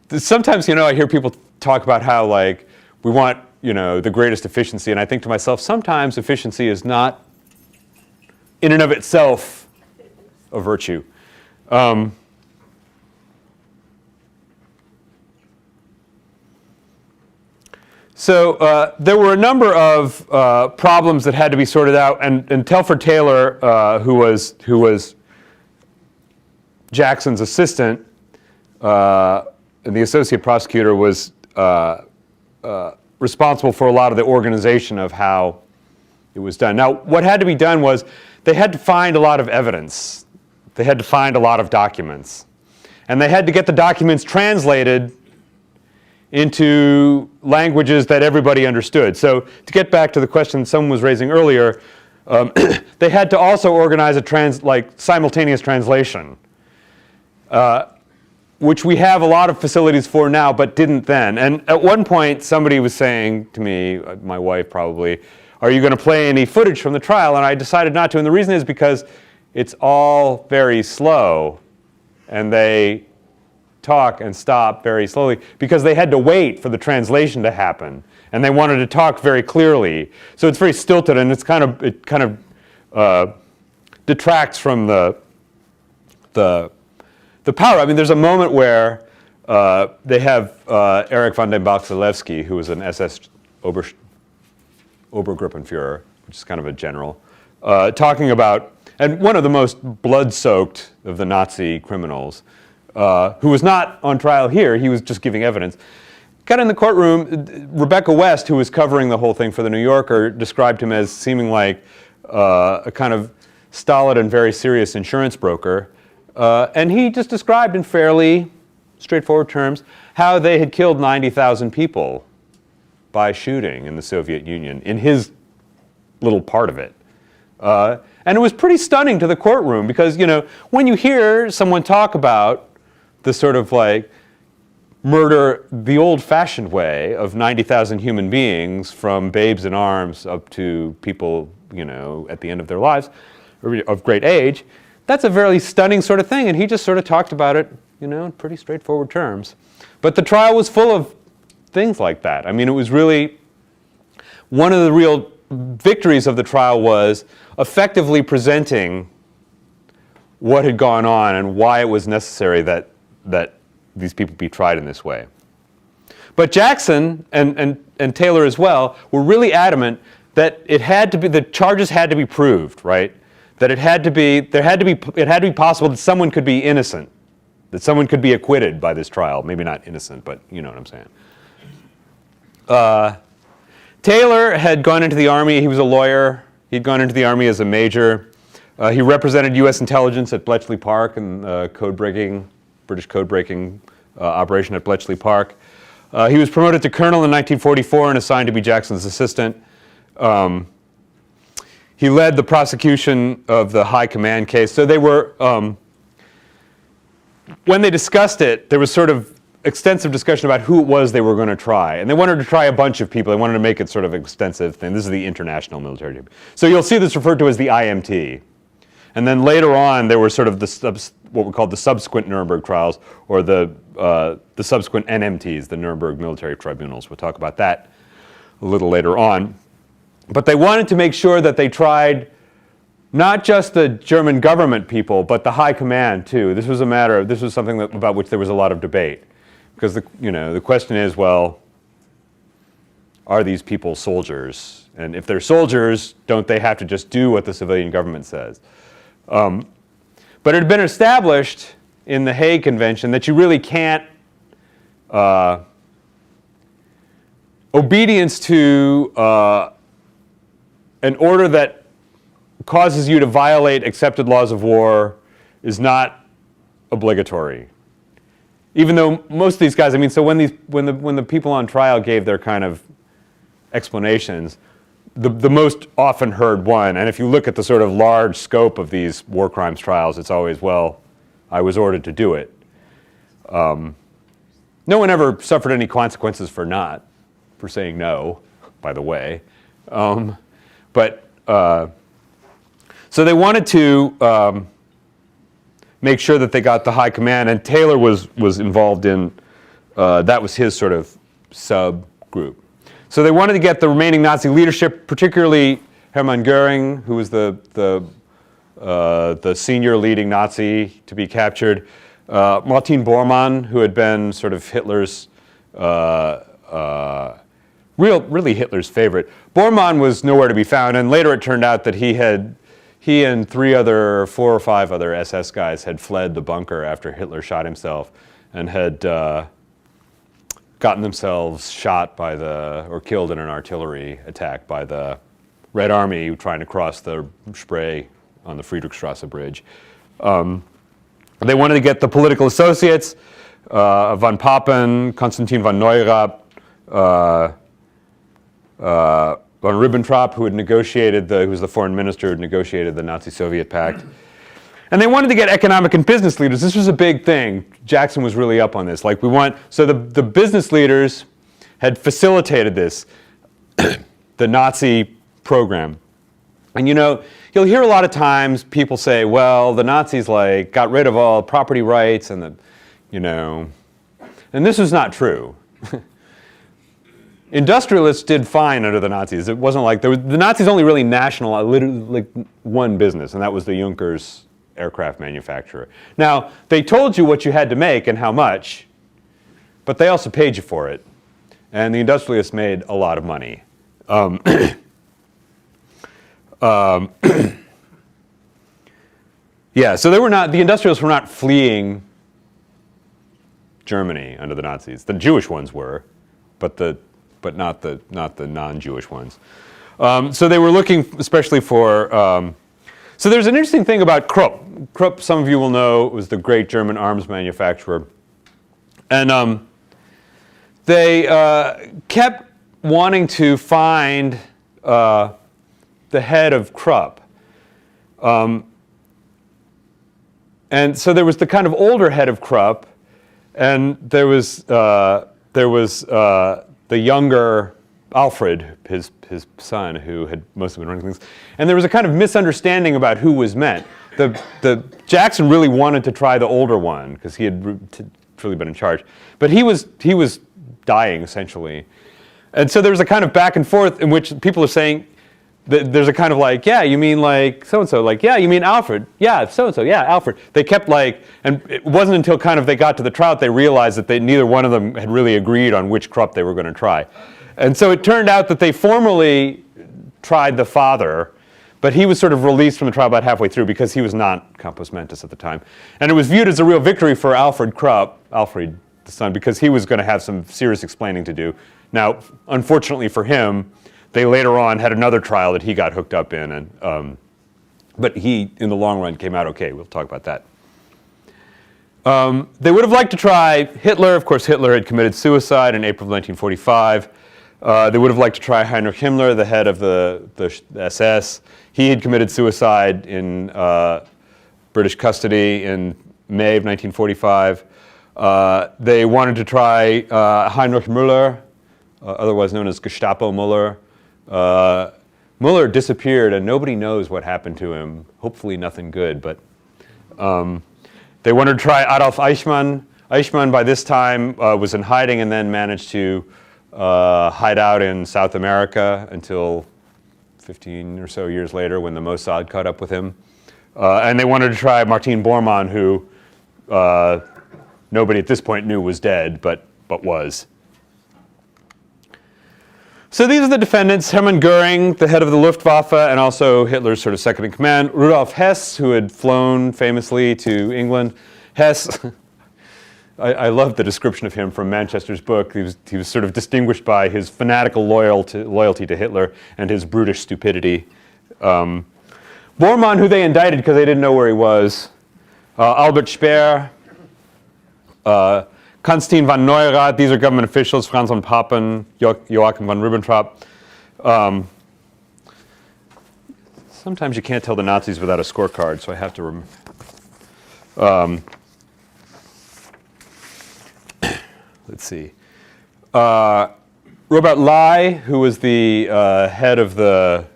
A: Sometimes, you know, I hear people talk about how, like, we want, you know, the greatest efficiency, and I think to myself, sometimes efficiency is not, in and of itself, a virtue. So there were a number of problems that had to be sorted out, and Telford Taylor, who was Jackson's assistant, and the associate prosecutor, was responsible for a lot of the organization of how it was done. Now, what had to be done was they had to find a lot of evidence. They had to find a lot of documents. And they had to get the documents translated into languages that everybody understood. So to get back to the question someone was raising earlier, they had to also organize a simultaneous translation, which we have a lot of facilities for now, but didn't then. And at one point, somebody was saying to me, my wife probably, are you going to play any footage from the trial? And I decided not to. And the reason is because it's all very slow, and they talk and stop very slowly because they had to wait for the translation to happen, and they wanted to talk very clearly. So it's very stilted, and it kind of detracts from the power. I mean, there's a moment where they have Erich von den Bach-Zelewski, who was an SS Obergruppenführer, which is kind of a general, talking about, and one of the most blood-soaked of the Nazi criminals, who was not on trial here, he was just giving evidence, got in the courtroom. Rebecca West, who was covering the whole thing for the New Yorker, described him as seeming like a kind of stolid and very serious insurance broker. And he just described in fairly straightforward terms how they had killed 90,000 people by shooting in the Soviet Union, in his little part of it. And it was pretty stunning to the courtroom because, you know, when you hear someone talk about the sort of like murder the old-fashioned way of 90,000 human beings, from babes in arms up to people, you know, at the end of their lives, or of great age, that's a very stunning sort of thing. And he just sort of talked about it, you know, in pretty straightforward terms. But the trial was full of things like that. I mean, it was really one of the real victories of the trial was effectively presenting what had gone on and why it was necessary that these people be tried in this way. But Jackson and Taylor as well were really adamant that it had to be, the charges had to be proved, right? That it had to be possible that someone could be innocent, that someone could be acquitted by this trial. Maybe not innocent, but you know what I'm saying. Taylor had gone into the Army. He was a lawyer. He'd gone into the Army as a major. He represented U.S. intelligence at Bletchley Park in British code-breaking operation at Bletchley Park. He was promoted to colonel in 1944 and assigned to be Jackson's assistant. He led the prosecution of the High Command case. So they were, when they discussed it, there was sort of extensive discussion about who it was they were going to try. And they wanted to try a bunch of people. They wanted to make it sort of an extensive thing. This is the international military team. So you'll see this referred to as the IMT. And then later on, there were sort of what we call the subsequent Nuremberg trials, or the subsequent NMTs, the Nuremberg military tribunals. We'll talk about that a little later on. But they wanted to make sure that they tried not just the German government people, but the high command too. This was something about which there was a lot of debate. Because the question is, well, are these people soldiers? And if they're soldiers, don't they have to just do what the civilian government says? But it had been established in the Hague Convention that you really can't, obedience to an order that causes you to violate accepted laws of war is not obligatory. Even though most of these guys, I mean, so when the people on trial gave their kind of explanations, the most often heard one, and if you look at the sort of large scope of these war crimes trials, it's always, well, I was ordered to do it. No one ever suffered any consequences for saying no, by the way. So they wanted to make sure that they got the high command, and Taylor was involved in, that was his sort of subgroup. So they wanted to get the remaining Nazi leadership, particularly Hermann Goering, who was the senior leading Nazi, to be captured. Martin Bormann, who had been sort of Hitler's, really Hitler's favorite. Bormann was nowhere to be found, and later it turned out that he and 4 or 5 other SS guys had fled the bunker after Hitler shot himself, and had gotten themselves shot or killed in an artillery attack by the Red Army trying to cross the Spree on the Friedrichstrasse Bridge. They wanted to get the political associates, von Papen, Konstantin von Neurath, von Ribbentrop, who was the foreign minister who had negotiated the Nazi-Soviet pact. And they wanted to get economic and business leaders. This was a big thing. Jackson was really up on this. So the business leaders had facilitated this, the Nazi program. And you'll hear a lot of times people say, well, the Nazis got rid of all property rights, and you know, and this was not true. Industrialists did fine under the Nazis. It wasn't like the Nazis only really nationalized literally like one business, and that was the Junkers aircraft manufacturer. Now, they told you what you had to make and how much, but they also paid you for it. And the industrialists made a lot of money. Yeah, so the industrialists were not fleeing Germany under the Nazis. The Jewish ones were, but not the non-Jewish ones. So they were looking especially for. So there's an interesting thing about Krupp. Krupp, some of you will know, was the great German arms manufacturer, and they kept wanting to find the head of Krupp. And so there was the kind of older head of Krupp, and there was the younger Alfred, his son, who had mostly been running things. And there was a kind of misunderstanding about who was meant. The Jackson really wanted to try the older one because he had truly been in charge, but he was dying essentially, and so there was a kind of back and forth in which people are saying. There's a kind of like, yeah, you mean like so-and-so, like, yeah, you mean Alfred, yeah, so-and-so, yeah, Alfred. They kept like, and it wasn't until kind of they got to the trial that they realized that neither one of them had really agreed on which Krupp they were going to try. And so it turned out that they formally tried the father, but he was sort of released from the trial about halfway through because he was not compos mentis at the time. And it was viewed as a real victory for Alfred Krupp, Alfred the son, because he was going to have some serious explaining to do. Now, unfortunately for him, they later on had another trial that he got hooked up in, and but he, in the long run, came out okay. We'll talk about that. They would have liked to try Hitler. Of course, Hitler had committed suicide in April of 1945. They would have liked to try Heinrich Himmler, the head of the SS. He had committed suicide in British custody in May of 1945. They wanted to try Heinrich Müller, otherwise known as Gestapo Müller. Müller disappeared, and nobody knows what happened to him. Hopefully nothing good, but they wanted to try Adolf Eichmann. Eichmann, by this time, was in hiding and then managed to hide out in South America until 15 or so years later when the Mossad caught up with him. And they wanted to try Martin Bormann, who nobody at this point knew was dead, but was. So these are the defendants: Hermann Goering, the head of the Luftwaffe, and also Hitler's sort of second in command. Rudolf Hess, who had flown famously to England. Hess, I love the description of him from Manchester's book. He was sort of distinguished by his fanatical loyalty to Hitler and his brutish stupidity. Bormann, who they indicted because they didn't know where he was. Albert Speer. Konstantin von Neurath, these are government officials, Franz von Papen, Joachim von Ribbentrop. Sometimes you can't tell the Nazis without a scorecard, so I have to let's see. Robert Lai, who was the head of the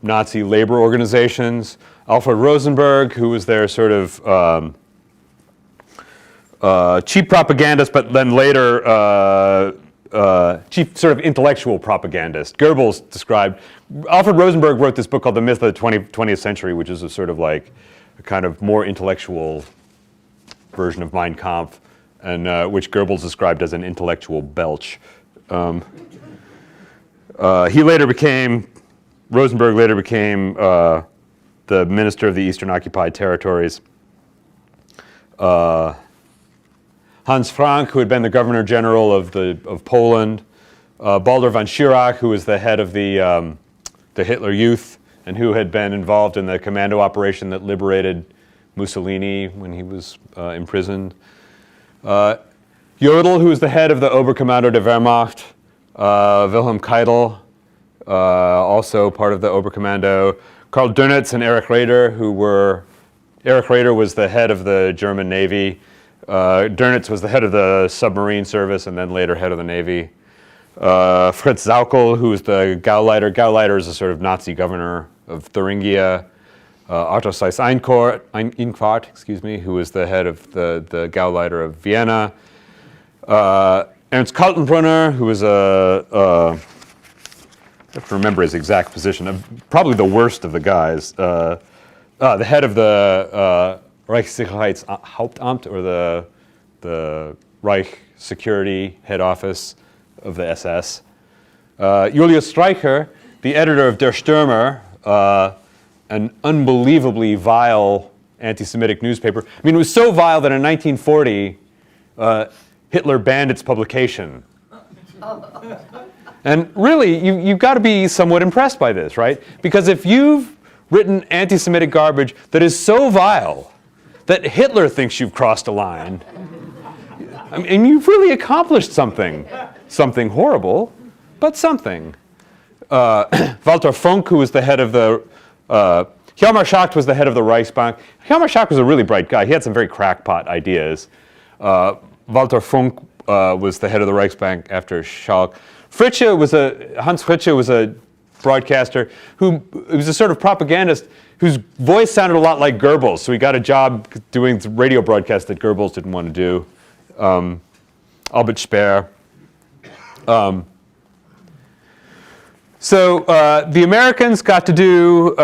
A: Nazi labor organizations. Alfred Rosenberg, who was their sort of chief propagandist, but then later chief sort of intellectual propagandist. Goebbels described, Alfred Rosenberg wrote this book called The Myth of the 20th Century, which is a sort of like a kind of more intellectual version of Mein Kampf, and which Goebbels described as an intellectual belch. Rosenberg later became the minister of the Eastern Occupied Territories. Hans Frank, who had been the Governor General of Poland, Baldur von Schirach, who was the head of the Hitler Youth and who had been involved in the commando operation that liberated Mussolini when he was imprisoned. Jodl, who was the head of the Oberkommando der Wehrmacht, Wilhelm Keitel, also part of the Oberkommando, Karl Dönitz and Erich Raeder, Erich Raeder was the head of the German Navy. Dönitz was the head of the submarine service and then later head of the Navy. Fritz Sauckel, who was the Gauleiter. Gauleiter is a sort of Nazi governor of Thuringia. Atrocities Inquart, excuse me, who was the head of the Gauleiter of Vienna. Ernst Kaltenbrunner, who was I have to remember his exact position, probably the worst of the guys. The head of the Reichssicherheitshauptamt, or the Reich Security Head Office of the SS. Julius Streicher, the editor of Der Stürmer, an unbelievably vile anti-Semitic newspaper. I mean, it was so vile that in 1940, Hitler banned its publication. And really, you've got to be somewhat impressed by this, right? Because if you've written anti-Semitic garbage that is so vile that Hitler thinks you've crossed a line, I mean, you've really accomplished something. Something horrible, but something. Walter Funk, who was the head of the Hjalmar Schacht was the head of the Reichsbank. Hjalmar Schacht was a really bright guy. He had some very crackpot ideas. Walter Funk was the head of the Reichsbank after Schalk. Hans Fritzsche was a broadcaster who was a sort of propagandist whose voice sounded a lot like Goebbels. So he got a job doing radio broadcasts that Goebbels didn't want to do. Albert Speer. So the Americans got to do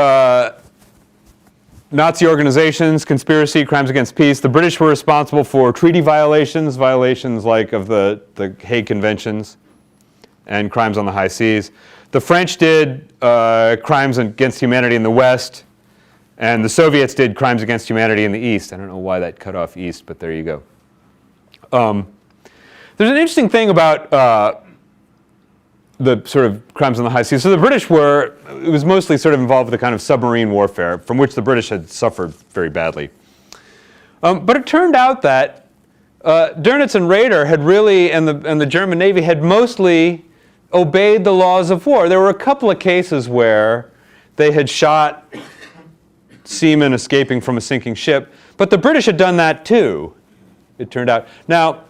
A: Nazi organizations, conspiracy, crimes against peace. The British were responsible for treaty violations like of the Hague Conventions and crimes on the high seas. The French did crimes against humanity in the West, and the Soviets did crimes against humanity in the East. I don't know why that cut off East, but there you go. There's an interesting thing about the sort of crimes on the high seas. So the British it was mostly sort of involved with the kind of submarine warfare from which the British had suffered very badly. But it turned out that Dönitz and Raeder had really, and the German Navy had mostly obeyed the laws of war. There were a couple of cases where they had shot seamen escaping from a sinking ship, but the British had done that too, it turned out. Now,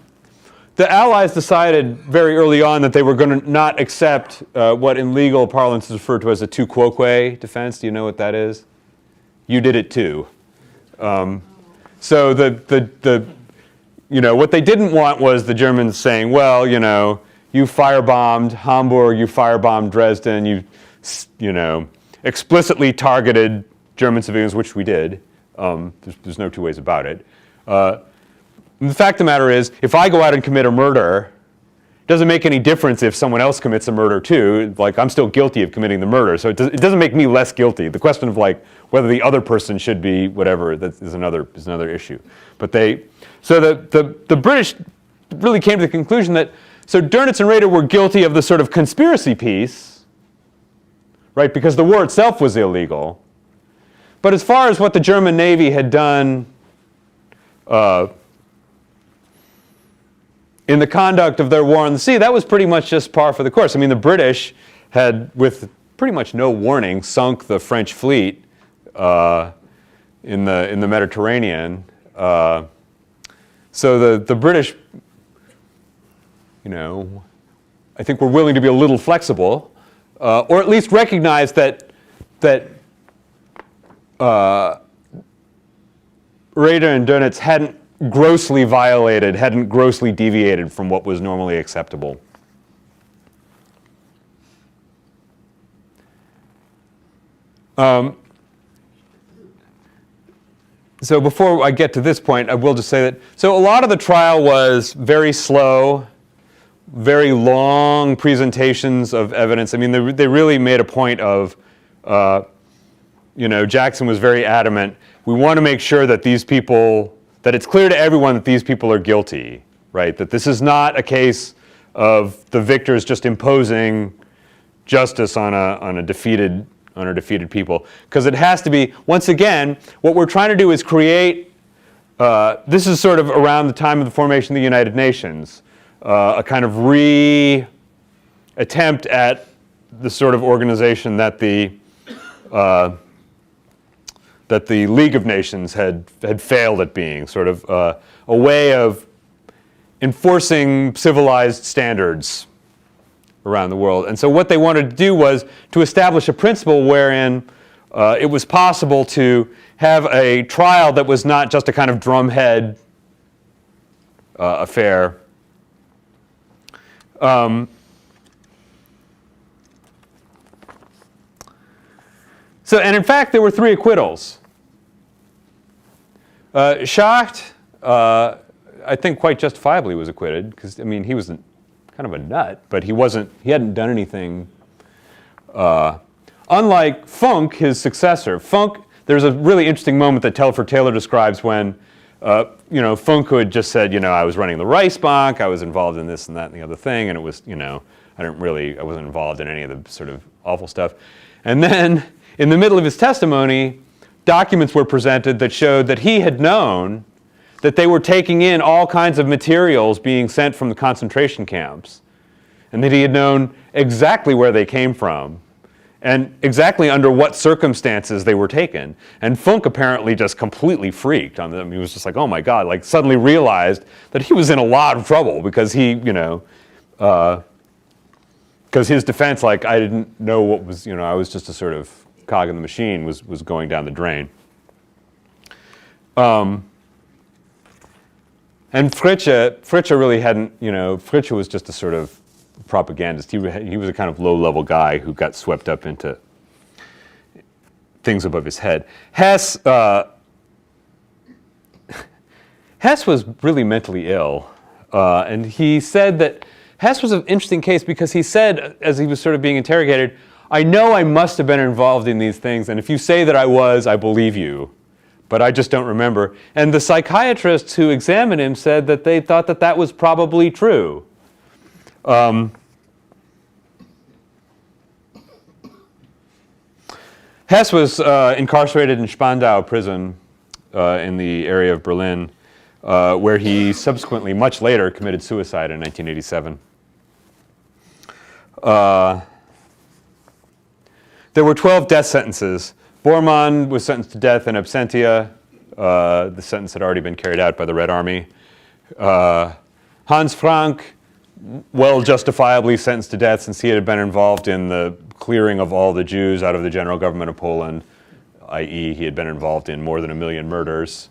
A: the Allies decided very early on that they were going to not accept what in legal parlance is referred to as a tu quoque defense. Do you know what that is? You did it too. So what they didn't want was the Germans saying, well, you firebombed Hamburg, you firebombed Dresden, you explicitly targeted German civilians, which we did. There's no two ways about it. The fact of the matter is, if I go out and commit a murder, it doesn't make any difference if someone else commits a murder too. Like, I'm still guilty of committing the murder, so it doesn't make me less guilty. The question of whether the other person should be whatever, that is another issue. But the British really came to the conclusion that Dönitz and Raeder were guilty of the sort of conspiracy piece, right? Because the war itself was illegal. But as far as what the German Navy had done in the conduct of their war on the sea, that was pretty much just par for the course. I mean, the British had, with pretty much no warning, sunk the French fleet in the Mediterranean. So the British, I think were willing to be a little flexible, or at least recognize that Raeder and Dönitz hadn't grossly deviated from what was normally acceptable. So before I get to this point, I will just say that, so a lot of the trial was very slow, very long presentations of evidence. I mean, they really made a point of, Jackson was very adamant. We want to make sure that that it's clear to everyone that these people are guilty, right? That this is not a case of the victors just imposing justice on a defeated people, because it has to be. Once again, what we're trying to do is create. This is sort of around the time of the formation of the United Nations, a kind of attempt at the sort of organization that the League of Nations had failed at being, sort of a way of enforcing civilized standards around the world. And so what they wanted to do was to establish a principle wherein it was possible to have a trial that was not just a kind of drumhead affair. And in fact, there were 3 acquittals. Schacht, I think quite justifiably was acquitted, because, I mean, he was kind of a nut, but he hadn't done anything. Unlike Funk, his successor. Funk, there's a really interesting moment that Telford Taylor describes when, Funk had just said, I was running the Reichsbank, I was involved in this and that and the other thing, and it was, I wasn't involved in any of the sort of awful stuff. And then, in the middle of his testimony, documents were presented that showed that he had known that they were taking in all kinds of materials being sent from the concentration camps, and that he had known exactly where they came from, and exactly under what circumstances they were taken. And Funk apparently just completely freaked on them. He was just like, oh my God, like suddenly realized that he was in a lot of trouble because he, because his defense, like, I didn't know what was, I was just a sort of cog in the machine, was going down the drain. And Fritzsche really hadn't, Fritzsche was just a sort of propagandist. He was a kind of low-level guy who got swept up into things above his head. Hess was really mentally ill, and he said that Hess was an interesting case because he said, as he was sort of being interrogated, I know I must have been involved in these things, and if you say that I was, I believe you. But I just don't remember. And the psychiatrists who examined him said that they thought that that was probably true. Hess was incarcerated in Spandau prison in the area of Berlin, where he subsequently, much later, committed suicide in 1987. There were 12 death sentences. Bormann was sentenced to death in absentia. The sentence had already been carried out by the Red Army. Hans Frank, well justifiably sentenced to death since he had been involved in the clearing of all the Jews out of the general government of Poland, i.e. he had been involved in more than 1 million murders.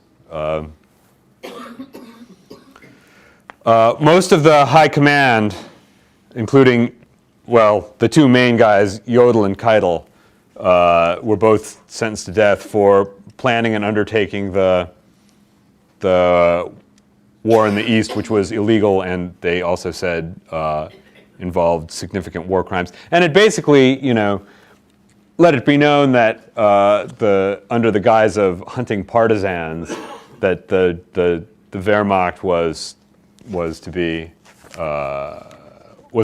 A: Most of the high command, including, well, the 2 main guys, Jodl and Keitel, were both sentenced to death for planning and undertaking the war in the East, which was illegal, and they also said involved significant war crimes. And it basically, let it be known that under the guise of hunting partisans, that the Wehrmacht was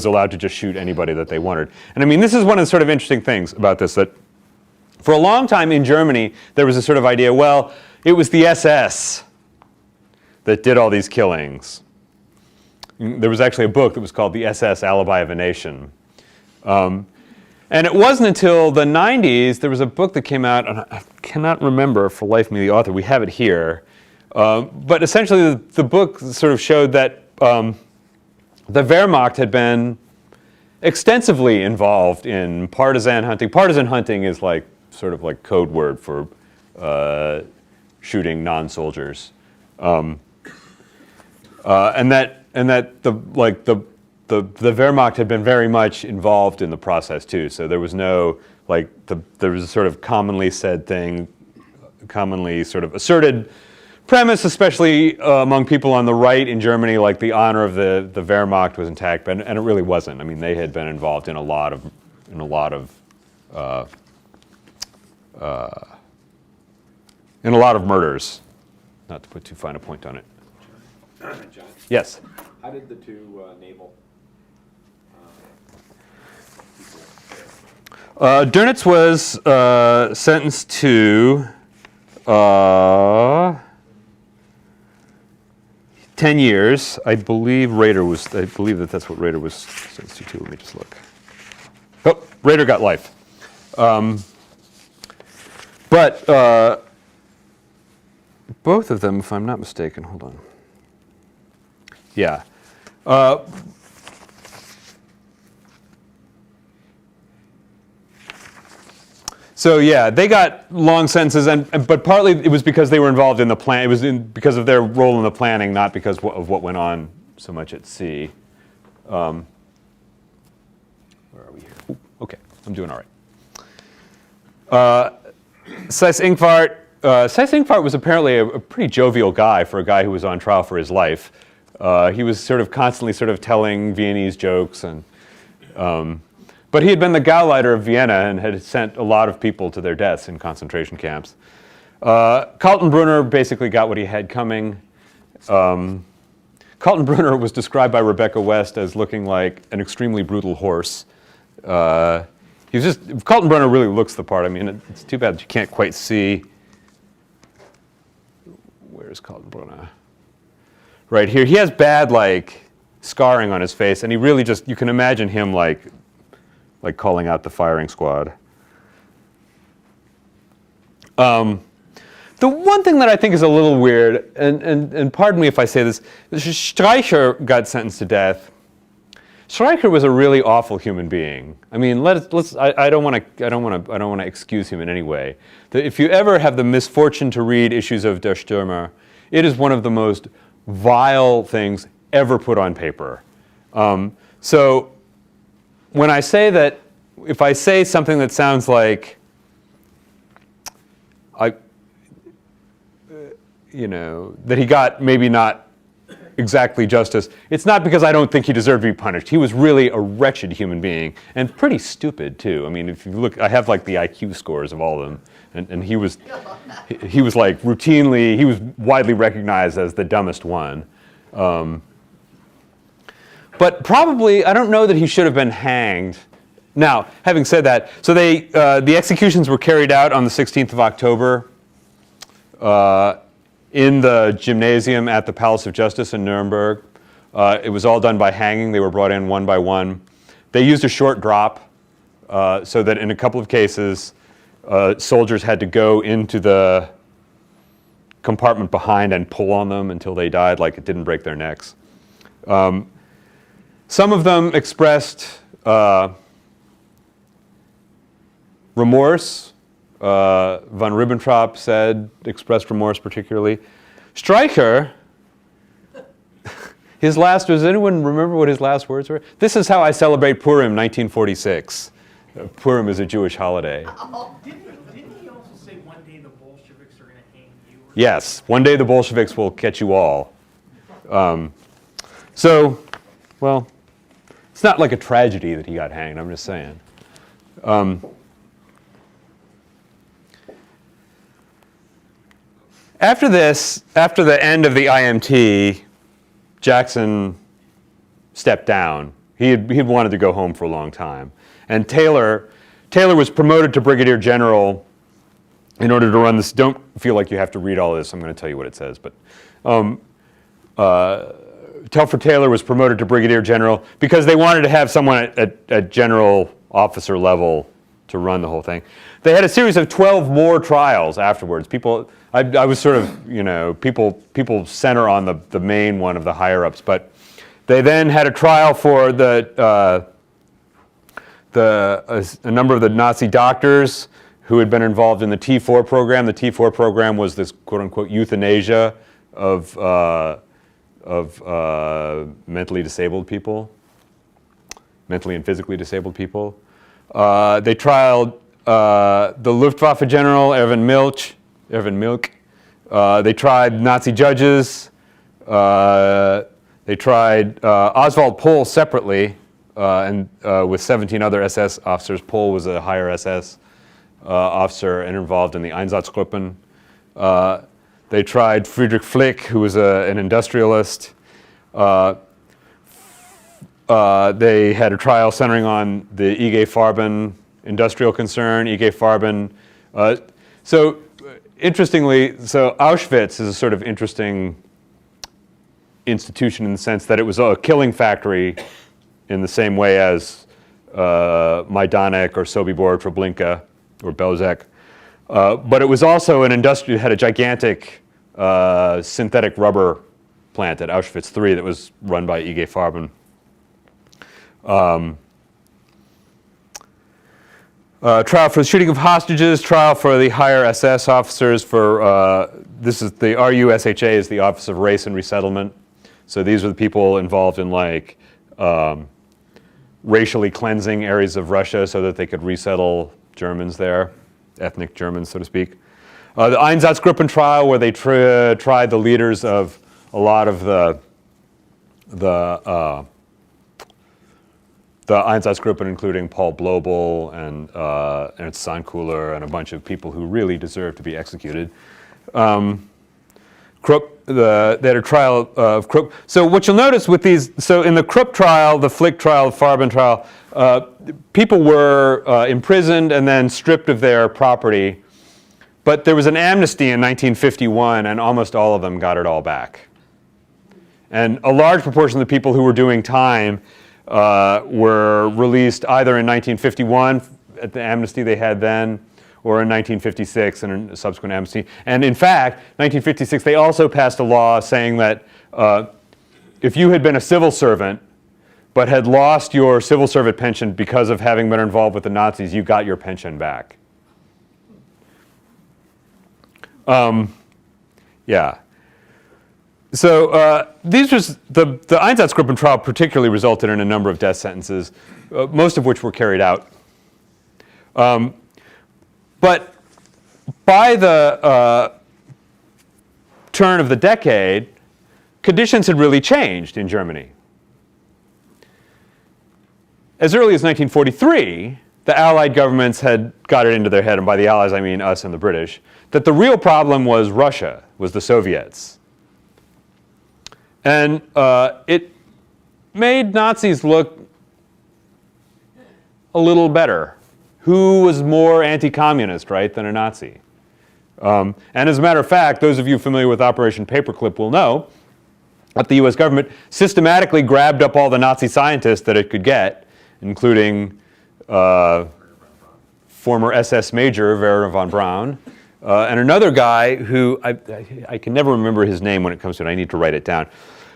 A: allowed to just shoot anybody that they wanted. And I mean, this is one of the sort of interesting things about this, that for a long time in Germany, there was a sort of idea, well, it was the SS that did all these killings. There was actually a book that was called The SS Alibi of a Nation. And it wasn't until the 90s, there was a book that came out, and I cannot remember for life of me the author, we have it here. But essentially the book sort of showed that the Wehrmacht had been extensively involved in partisan hunting. Partisan hunting is like sort of like code word for shooting non-soldiers, and that the Wehrmacht had been very much involved in the process too. So there was no there was a sort of commonly said thing, commonly sort of asserted premise, especially among people on the right in Germany, like the honor of the Wehrmacht was intact, and it really wasn't. I mean, they had been involved in a lot of murders. Not to put too fine a point on it.
B: John?
A: Yes.
B: How did the 2 naval
A: Dönitz was sentenced to 10 years. I believe that's what Rader was sentenced to too. Let me just look. Oh, Rader got life. But both of them, if I'm not mistaken, hold on. Yeah. So yeah, they got long sentences, but partly it was because they were involved in the plan. It was because of their role in the planning, not because of what went on so much at sea. Where are we here? Ooh, okay, I'm doing all right. Seyss-Inquart. Seyss-Inquart was apparently a pretty jovial guy for a guy who was on trial for his life. He was sort of constantly sort of telling Viennese jokes, and but he had been the Gauleiter of Vienna and had sent a lot of people to their deaths in concentration camps. Kaltenbrunner basically got what he had coming. Kaltenbrunner was described by Rebecca West as looking like an extremely brutal horse. He was just, Kaltenbrunner really looks the part. I mean, it's too bad that you can't quite see. Where's Kaltenbrunner? Right here. He has bad, like, scarring on his face, and he really just, you can imagine him like calling out the firing squad. The one thing that I think is a little weird, and pardon me if I say this, Streicher got sentenced to death. Streicher was a really awful human being. I mean, I don't want to excuse him in any way. If you ever have the misfortune to read issues of Der Stürmer, it is one of the most vile things ever put on paper. So when I say that, if I say something that sounds like, that he got maybe not exactly justice, it's not because I don't think he deserved to be punished. He was really a wretched human being, and pretty stupid too. I mean, if you look, I have like the IQ scores of all of them, and he was like routinely, he was widely recognized as the dumbest one. But probably, I don't know that he should have been hanged. Now, having said that, so the executions were carried out on the 16th of October in the gymnasium at the Palace of Justice in Nuremberg. It was all done by hanging. They were brought in one by one. They used a short drop so that in a couple of cases, soldiers had to go into the compartment behind and pull on them until they died, like it didn't break their necks. Some of them expressed remorse. Von Ribbentrop expressed remorse particularly. Streicher, does anyone remember what his last words were? This is how I celebrate Purim 1946. Purim is a Jewish holiday.
C: Didn't he also say one day the Bolsheviks are going to hang you?
A: Yes, one day the Bolsheviks will catch you all. Well, it's not like a tragedy that he got hanged, I'm just saying. After the end of the IMT, Jackson stepped down. He had wanted to go home for a long time. And Taylor was promoted to brigadier general in order to run this. Don't feel like you have to read all this. I'm going to tell you what it says. But Telford Taylor was promoted to brigadier general because they wanted to have someone at general officer level to run the whole thing. They had a series of 12 more trials afterwards. I was sort of, people center on the main one of the higher ups, but they then had a trial for a number of the Nazi doctors who had been involved in the T4 program. The T4 program was this quote unquote euthanasia of mentally disabled people, mentally and physically disabled people. They trialed the Luftwaffe general Erwin Milch. They tried Nazi judges. They tried Oswald Pohl separately, and with 17 other SS officers. Pohl was a higher SS officer and involved in the Einsatzgruppen. They tried Friedrich Flick, who was an industrialist. They had a trial centering on the IG Farben industrial concern, IG Farben. Interestingly, Auschwitz is a sort of interesting institution in the sense that it was a killing factory in the same way as Majdanek or Sobibor, Treblinka, or Belzec. But it was also an industry that had a gigantic synthetic rubber plant at Auschwitz III that was run by IG Farben. Trial for the shooting of hostages, trial for the higher SS officers for, this is the RUSHA is the Office of Race and Resettlement. So these are the people involved in like racially cleansing areas of Russia so that they could resettle Germans there, ethnic Germans, so to speak. The Einsatzgruppen trial, where they tried the leaders of a lot of the Einsatzgruppen, including Paul Blobel and Ernst Sandkuhler and a bunch of people who really deserve to be executed. Krupp, they had a trial of Krupp. So what you'll notice with these, so in the Krupp trial, the Flick trial, the Farben trial, people were imprisoned and then stripped of their property. But there was an amnesty in 1951, and almost all of them got it all back. And a large proportion of the people who were doing time were released either in 1951 at the amnesty they had then, or in 1956 and a subsequent amnesty. And in fact, 1956, they also passed a law saying that if you had been a civil servant but had lost your civil servant pension because of having been involved with the Nazis, you got your pension back. Yeah. So these was the Einsatzgruppen trial particularly resulted in a number of death sentences, most of which were carried out. But by the turn of the decade, conditions had really changed in Germany. As early as 1943, the Allied governments had got it into their head, and by the Allies I mean us and the British, that the real problem was Russia, was the Soviets. And it made Nazis look a little better. Who was more anti-communist, right, than a Nazi? And as a matter of fact, those of you familiar with Operation Paperclip will know that the US government systematically grabbed up all the Nazi scientists that it could get, including former SS Major Werner von Braun, and another guy who, I can never remember his name when it comes to it, I need to write it down.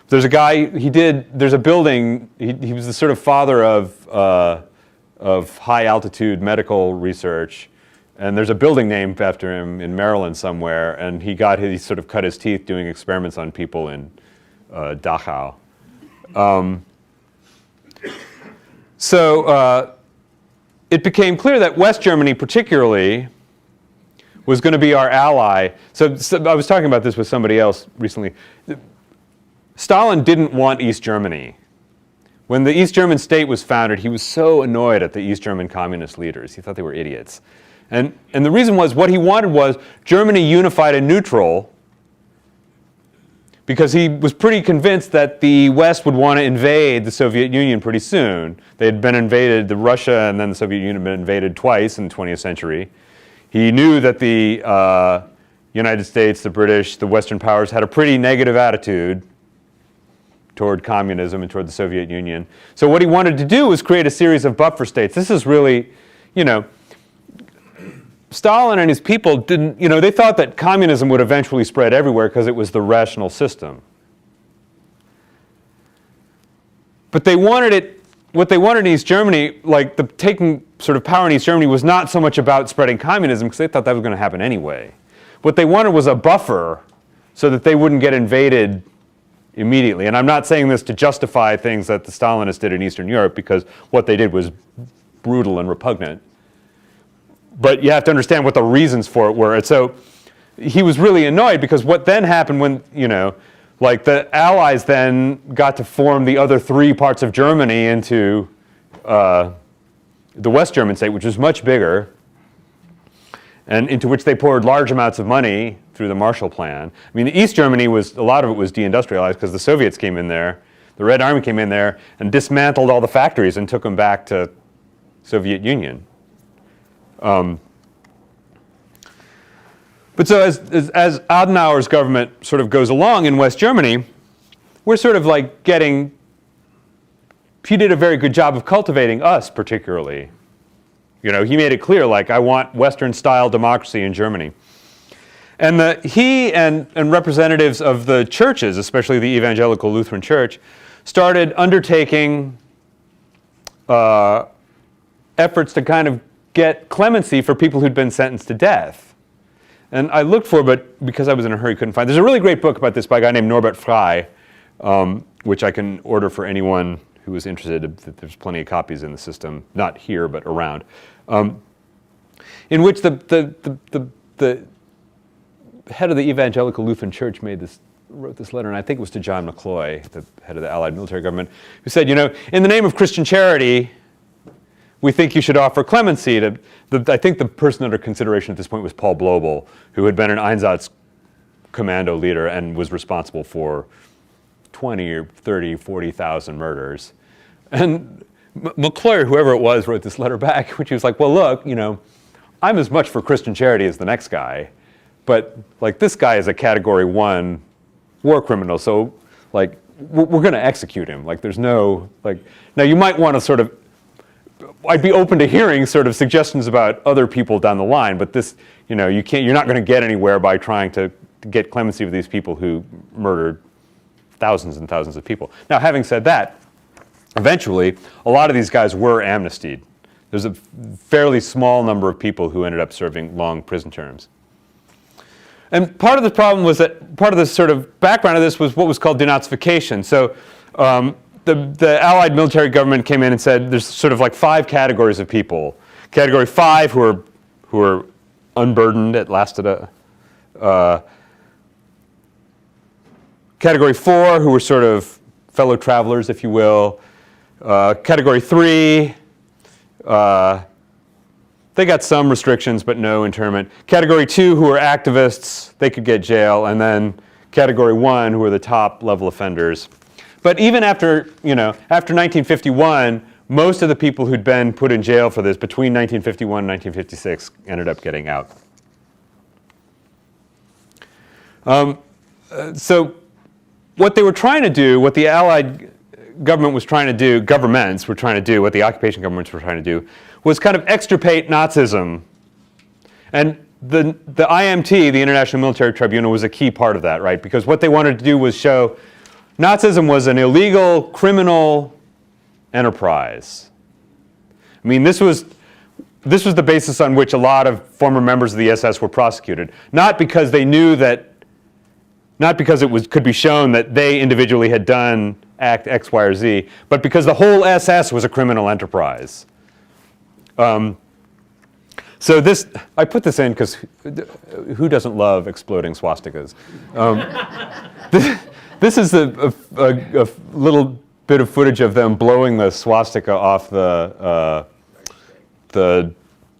A: There's a guy, there's a building, he was the sort of father of high altitude medical research, and there's a building named after him in Maryland somewhere, and he sort of cut his teeth doing experiments on people in Dachau. So it became clear that West Germany particularly was going to be our ally. So I was talking about this with somebody else recently. Stalin didn't want East Germany. When the East German state was founded, he was so annoyed at the East German communist leaders. He thought they were idiots. And the reason was, what he wanted was Germany unified and neutral, because he was pretty convinced that the West would want to invade the Soviet Union pretty soon. They had been invaded, Russia and then the Soviet Union had been invaded twice in the 20th century. He knew that the United States, the British, the Western powers had a pretty negative attitude toward communism and toward the Soviet Union. So what he wanted to do was create a series of buffer states. This is really, Stalin and his people didn't, they thought that communism would eventually spread everywhere because it was the rational system. But they wanted it, what they wanted in East Germany, like taking sort of power in East Germany, was not so much about spreading communism, because they thought that was going to happen anyway. What they wanted was a buffer so that they wouldn't get invaded immediately. And I'm not saying this to justify things that the Stalinists did in Eastern Europe, because what they did was brutal and repugnant. But you have to understand what the reasons for it were. And so he was really annoyed, because what then happened when, like the Allies then got to form the other three parts of Germany into the West German state, which was much bigger, and into which they poured large amounts of money through the Marshall Plan. I mean, East Germany a lot of it was deindustrialized, because the Soviets came in there, the Red Army came in there and dismantled all the factories and took them back to Soviet Union. But so as Adenauer's government sort of goes along in West Germany, we're sort of like he did a very good job of cultivating us particularly. He made it clear, like, I want Western-style democracy in Germany. And he and representatives of the churches, especially the Evangelical Lutheran Church, started undertaking efforts to kind of get clemency for people who'd been sentenced to death. And I looked for it, but because I was in a hurry, couldn't find it. There's a really great book about this by a guy named Norbert Frey, which I can order for anyone who is interested. There's plenty of copies in the system, not here, but around, in which the head of the Evangelical Lutheran Church wrote this letter, and I think it was to John McCloy, the head of the Allied military government, who said, in the name of Christian charity, we think you should offer clemency to, I think the person under consideration at this point was Paul Blobel, who had been an Einsatz commando leader and was responsible for 20 or 30, 40,000 murders. And McCloy, or whoever it was, wrote this letter back, which he was like, well, look, I'm as much for Christian charity as the next guy, but this guy is a Category 1 war criminal, so we're going to execute him. There's no now you might want to sort of, I'd be open to hearing sort of suggestions about other people down the line, but this, you're not going to get anywhere by trying to get clemency for these people who murdered thousands and thousands of people. Now, having said that, eventually a lot of these guys were amnestied. There's a fairly small number of people who ended up serving long prison terms. And part of the problem was that part of the sort of background of this was what was called denazification. So the Allied military government came in and said there's sort of 5 categories of people. Category 5 who are unburdened, it lasted Category 4 who were sort of fellow travelers, if you will. Category 3, they got some restrictions, but no internment. Category 2, who were activists, they could get jail. And then Category 1, who were the top level offenders. But even after 1951, most of the people who'd been put in jail for this between 1951 and 1956 ended up getting out. So what they were trying to do, what the Allied government was trying to do, governments were trying to do, what the occupation governments were trying to do, was kind of extirpate Nazism. And the IMT, the International Military Tribunal, was a key part of that, right? Because what they wanted to do was show Nazism was an illegal, criminal enterprise. I mean, this was the basis on which a lot of former members of the SS were prosecuted. Not because they knew that, not because it could be shown that they individually had done act X, Y, or Z, but because the whole SS was a criminal enterprise. So this, I put this in because who doesn't love exploding swastikas? This is a little bit of footage of them blowing the swastika off the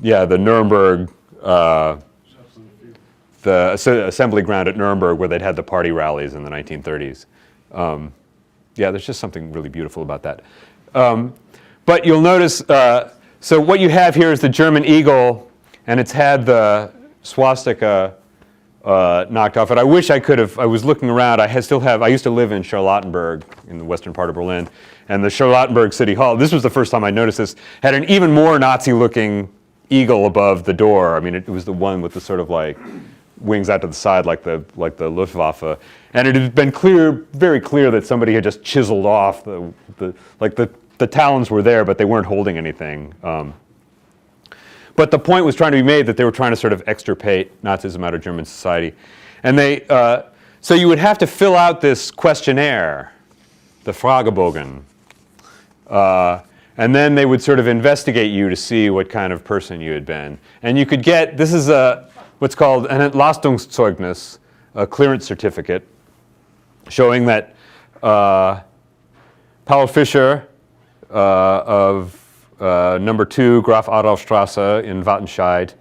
A: Nuremberg, the assembly ground at Nuremberg where they'd had the party rallies in the 1930s. There's just something really beautiful about that. But you'll notice, so what you have here is the German eagle, and it's had the swastika knocked off it. I wish I could have, I was looking around, I used to live in Charlottenburg, in the western part of Berlin, and the Charlottenburg City Hall, this was the first time I noticed this, had an even more Nazi-looking eagle above the door. I mean, it was the one with the sort of wings out to the side like the Luftwaffe. And it had been very clear that somebody had just chiseled off the talons were there, but they weren't holding anything. But the point was trying to be made that they were trying to sort of extirpate Nazism out of German society. And so you would have to fill out this questionnaire, the Fragebogen. And then they would sort of investigate you to see what kind of person you had been. And you could get, this is what's called an Entlastungszeugnis, a clearance certificate, showing that Paul Fischer of number 2 Graf Adolfstrasse in Wattenscheid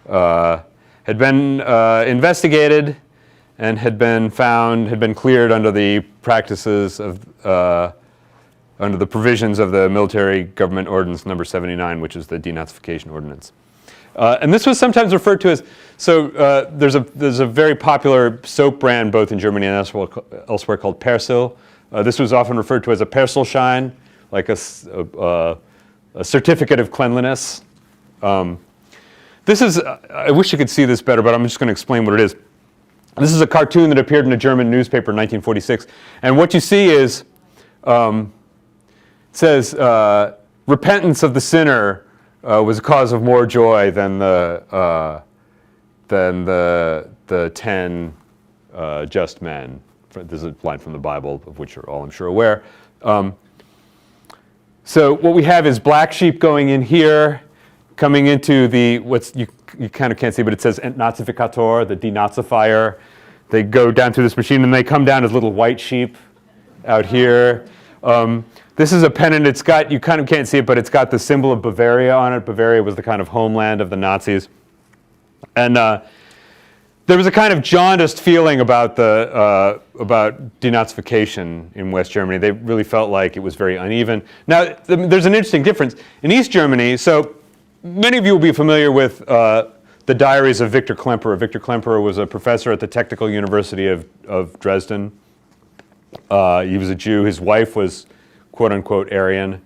A: had been investigated and had been cleared under the practices of under the provisions of the Military Government Ordinance number 79, which is the denazification ordinance. And this was sometimes referred to as, there's a very popular soap brand both in Germany and elsewhere called Persil. This was often referred to as a Persilschein, like a certificate of cleanliness. This is, I wish you could see this better, but I'm just going to explain what it is. This is a cartoon that appeared in a German newspaper in 1946. And what you see is, it says, repentance of the sinner was a cause of more joy than the 10 just men. This is a line from the Bible, of which you're all, I'm sure, aware. So what we have is black sheep going in here, coming into the, you kind of can't see, but it says Entnazificator, the denazifier. They go down through this machine, and they come down as little white sheep out here. This is a pennant. It's got, you kind of can't see it, but it's got the symbol of Bavaria on it. Bavaria was the kind of homeland of the Nazis. And there was a kind of jaundiced feeling about denazification in West Germany. They really felt like it was very uneven. Now, there's an interesting difference. In East Germany, so many of you will be familiar with the diaries of Victor Klemperer. Victor Klemperer was a professor at the Technical University of Dresden. He was a Jew. His wife was, quote unquote, Aryan.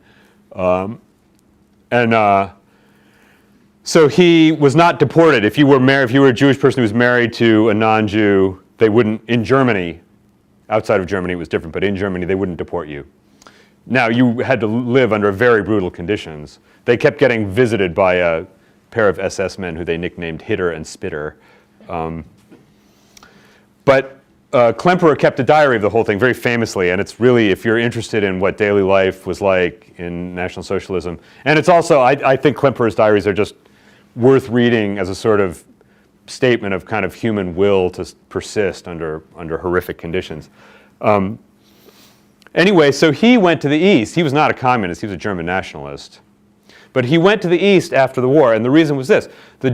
A: So he was not deported. If you were married, if you were a Jewish person who was married to a non-Jew, they wouldn't, in Germany, outside of Germany it was different, but in Germany they wouldn't deport you. Now, you had to live under very brutal conditions. They kept getting visited by a pair of SS men who they nicknamed Hitter and Spitter. But Klemperer kept a diary of the whole thing very famously, and it's really, if you're interested in what daily life was like in National Socialism, and it's also, I think Klemperer's diaries are just worth reading as a sort of statement of kind of human will to persist under horrific conditions. Anyway, so he went to the East. He was not a communist, he was a German nationalist. But he went to the East after the war, and the reason was this. The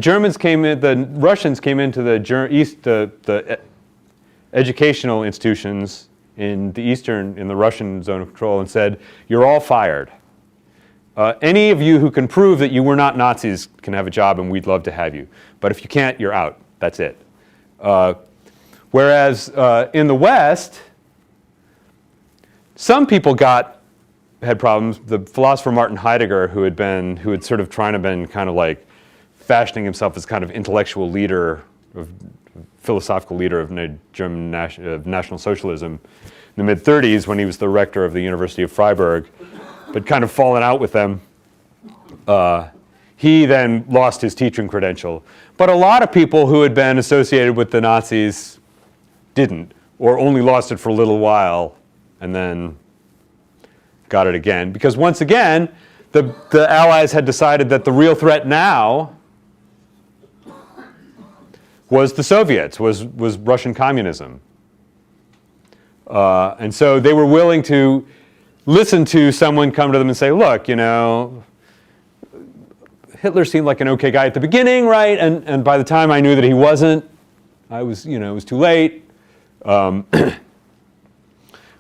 A: Russians came into the East, the educational institutions in the Russian zone of control and said, you're all fired. Any of you who can prove that you were not Nazis can have a job and we'd love to have you. But if you can't, you're out. That's it. Whereas in the West, some people had problems. The philosopher Martin Heidegger, who had sort of been kind of like fashioning himself as kind of intellectual leader, philosophical leader of German National Socialism in the mid-30s when he was the rector of the University of Freiburg, but kind of fallen out with them. He then lost his teaching credential. But a lot of people who had been associated with the Nazis didn't, or only lost it for a little while and then got it again. Because once again, the Allies had decided that the real threat now was the Soviets, was Russian communism. And so they were willing to listen to someone come to them and say, look, you know, Hitler seemed like an okay guy at the beginning, right? And by the time I knew that he wasn't, it was too late.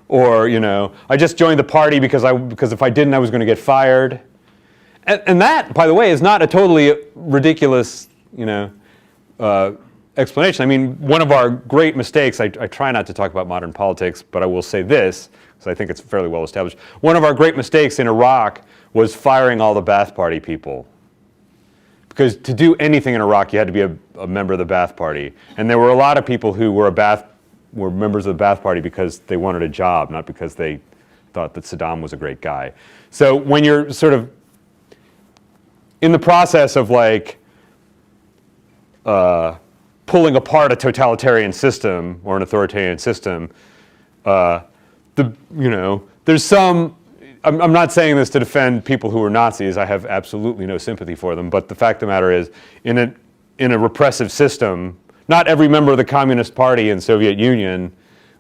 A: Or, I just joined the party because if I didn't, I was going to get fired. And that, by the way, is not a totally ridiculous, explanation. I mean, one of our great mistakes, I try not to talk about modern politics, but I will say this, because I think it's fairly well established. One of our great mistakes in Iraq was firing all the Ba'ath Party people. Because to do anything in Iraq, you had to be a member of the Ba'ath Party. And there were a lot of people who were members of the Ba'ath Party because they wanted a job, not because they thought that Saddam was a great guy. So when you're sort of in the process of pulling apart a totalitarian system or an authoritarian system, there's some. I'm not saying this to defend people who are Nazis. I have absolutely no sympathy for them. But the fact of the matter is, in a repressive system, not every member of the Communist Party in the Soviet Union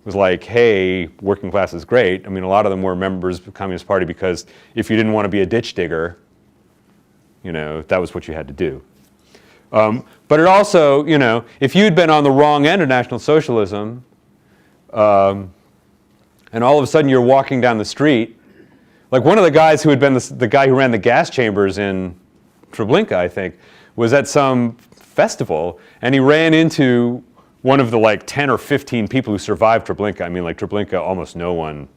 A: was like, hey, working class is great. I mean, a lot of them were members of the Communist Party because if you didn't want to be a ditch digger, that was what you had to do. But it also, if you'd been on the wrong end of National Socialism, and all of a sudden you're walking down the street, like one of the guys who had been the guy who ran the gas chambers in Treblinka, I think, was at some festival, and he ran into one of the 10 or 15 people who survived Treblinka. I mean, Treblinka, almost no one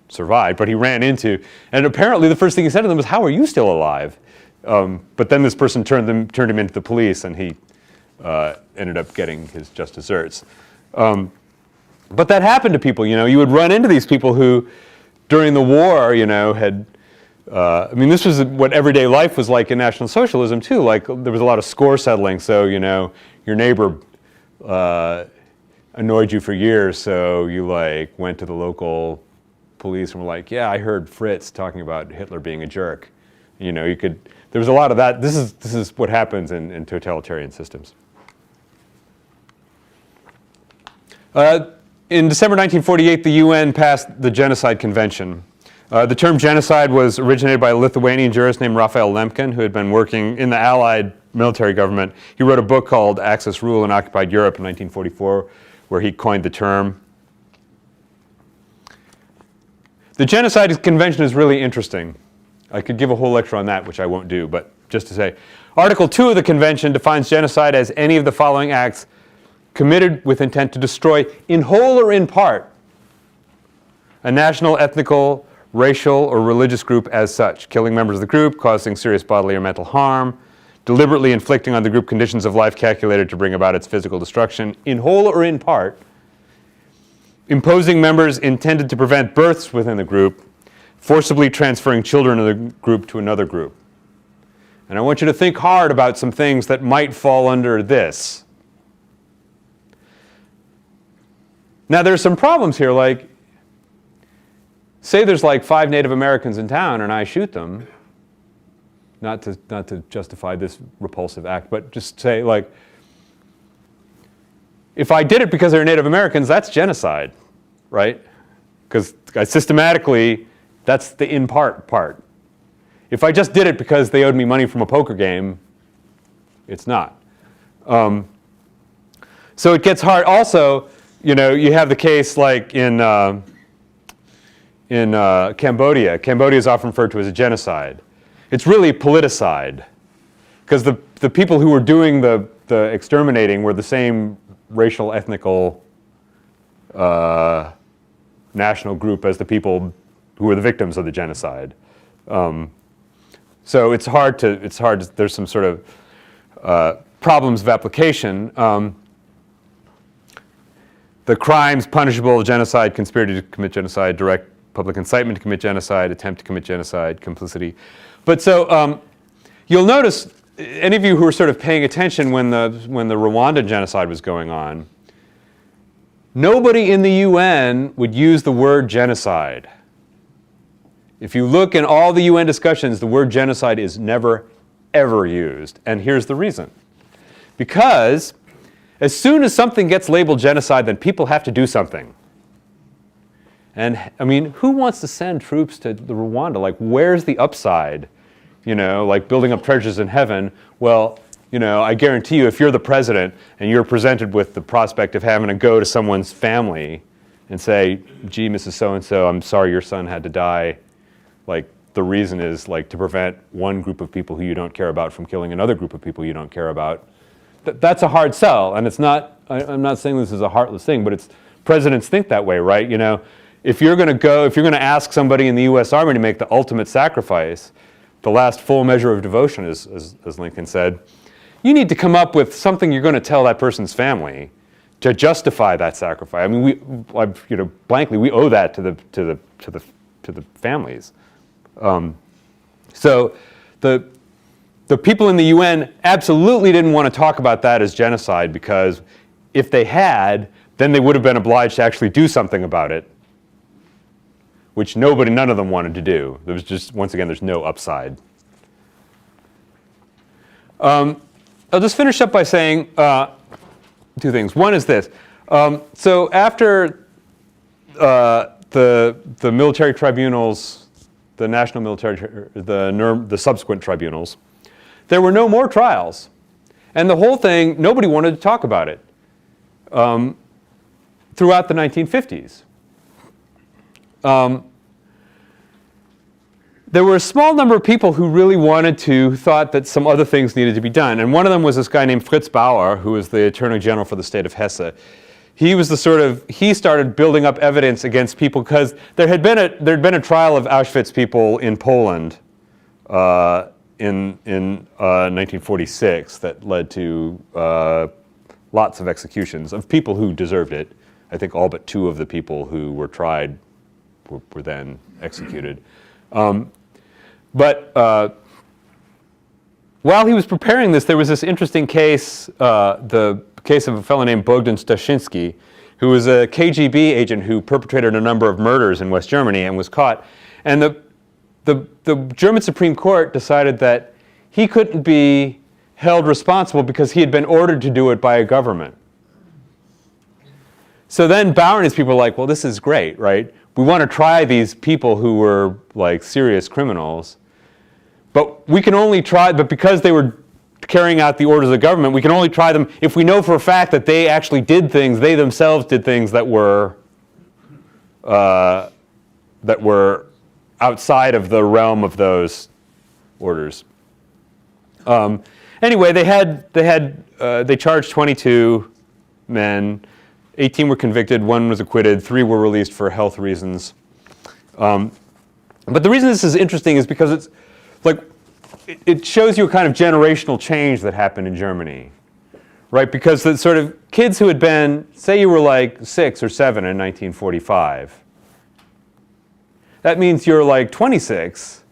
A: survived, but he ran into, and apparently the first thing he said to them was, how are you still alive? But then this person turned him into the police, and he ended up getting his just desserts. But that happened to people. You would run into these people who, during the war, had I mean, this was what everyday life was like in National Socialism too. Like there was a lot of score settling. So your neighbor annoyed you for years, so you like went to the local police and were like, "Yeah, I heard Fritz talking about Hitler being a jerk." You could. There was a lot of that. This is what happens in totalitarian systems. In December 1948, the UN passed the Genocide Convention. The term genocide was originated by a Lithuanian jurist named Raphael Lemkin, who had been working in the Allied military government. He wrote a book called Axis Rule in Occupied Europe in 1944, where he coined the term. The Genocide Convention is really interesting. I could give a whole lecture on that, which I won't do, but just to say, Article 2 of the Convention defines genocide as any of the following acts committed with intent to destroy, in whole or in part, a national, ethnical, racial, or religious group as such, killing members of the group, causing serious bodily or mental harm, deliberately inflicting on the group conditions of life calculated to bring about its physical destruction, in whole or in part, imposing members intended to prevent births within the group, forcibly transferring children of the group to another group. And I want you to think hard about some things that might fall under this. Now, there's some problems here, like, say there's like 5 Native Americans in town and I shoot them, not to justify this repulsive act, but just say, like, if I did it because they're Native Americans, that's genocide, right? Because systematically, that's the in part. If I just did it because they owed me money from a poker game, it's not. So it gets hard. Also, you have the case like in Cambodia. Cambodia is often referred to as a genocide. It's really politicide, because the people who were doing the exterminating were the same racial, ethnical, national group as the people who were the victims of the genocide. So it's hard to, there's some sort of problems of application. The crimes punishable: genocide, conspiracy to commit genocide, direct public incitement to commit genocide, attempt to commit genocide, complicity. But so you'll notice, any of you who were sort of paying attention when the Rwandan genocide was going on, nobody in the UN would use the word genocide. If you look in all the UN discussions, the word genocide is never, ever used. And here's the reason. Because as soon as something gets labeled genocide, then people have to do something. And I mean, who wants to send troops to the Rwanda? Like, where's the upside? Like building up treasures in heaven. Well, I guarantee you, if you're the president and you're presented with the prospect of having to go to someone's family and say, "Gee, Mrs. So-and-so, I'm sorry your son had to die," like, the reason is like to prevent one group of people who you don't care about from killing another group of people you don't care about. That's a hard sell, and it's not. I'm not saying this is a heartless thing, but presidents think that way, right? If you're going to ask somebody in the U.S. Army to make the ultimate sacrifice, the last full measure of devotion, as Lincoln said, you need to come up with something you're going to tell that person's family to justify that sacrifice. I mean, blankly, we owe that to the families. So the people in the UN absolutely didn't want to talk about that as genocide, because if they had, then they would have been obliged to actually do something about it, which none of them wanted to do. There was just, once again, there's no upside. I'll just finish up by saying 2 things. One is this. So after the military tribunals, the national military, the subsequent tribunals, there were no more trials. And the whole thing, nobody wanted to talk about it throughout the 1950s. There were a small number of people who really thought that some other things needed to be done. And one of them was this guy named Fritz Bauer, who was the Attorney General for the state of Hesse. He was he started building up evidence against people, because there'd been a trial of Auschwitz people in Poland in 1946 that led to lots of executions of people who deserved it. I think all but 2 of the people who were tried were then executed. But while he was preparing this, there was this interesting case, the case of a fellow named Bogdan Stashinsky, who was a KGB agent who perpetrated a number of murders in West Germany and was caught. And the German Supreme Court decided that he couldn't be held responsible because he had been ordered to do it by a government. So then Bauer and his people were like, well, this is great, right? We want to try these people who were like serious criminals, but we can only try, but because they were carrying out the orders of the government, we can only try them if we know for a fact that they actually did things, they themselves did things that were outside of the realm of those orders. Anyway, they charged 22 men. 18 were convicted, 1 was acquitted, 3 were released for health reasons. But the reason this is interesting is because it's like it shows you a kind of generational change that happened in Germany, right? Because the sort of kids who had been, say you were like 6 or 7 in 1945, that means you're like 26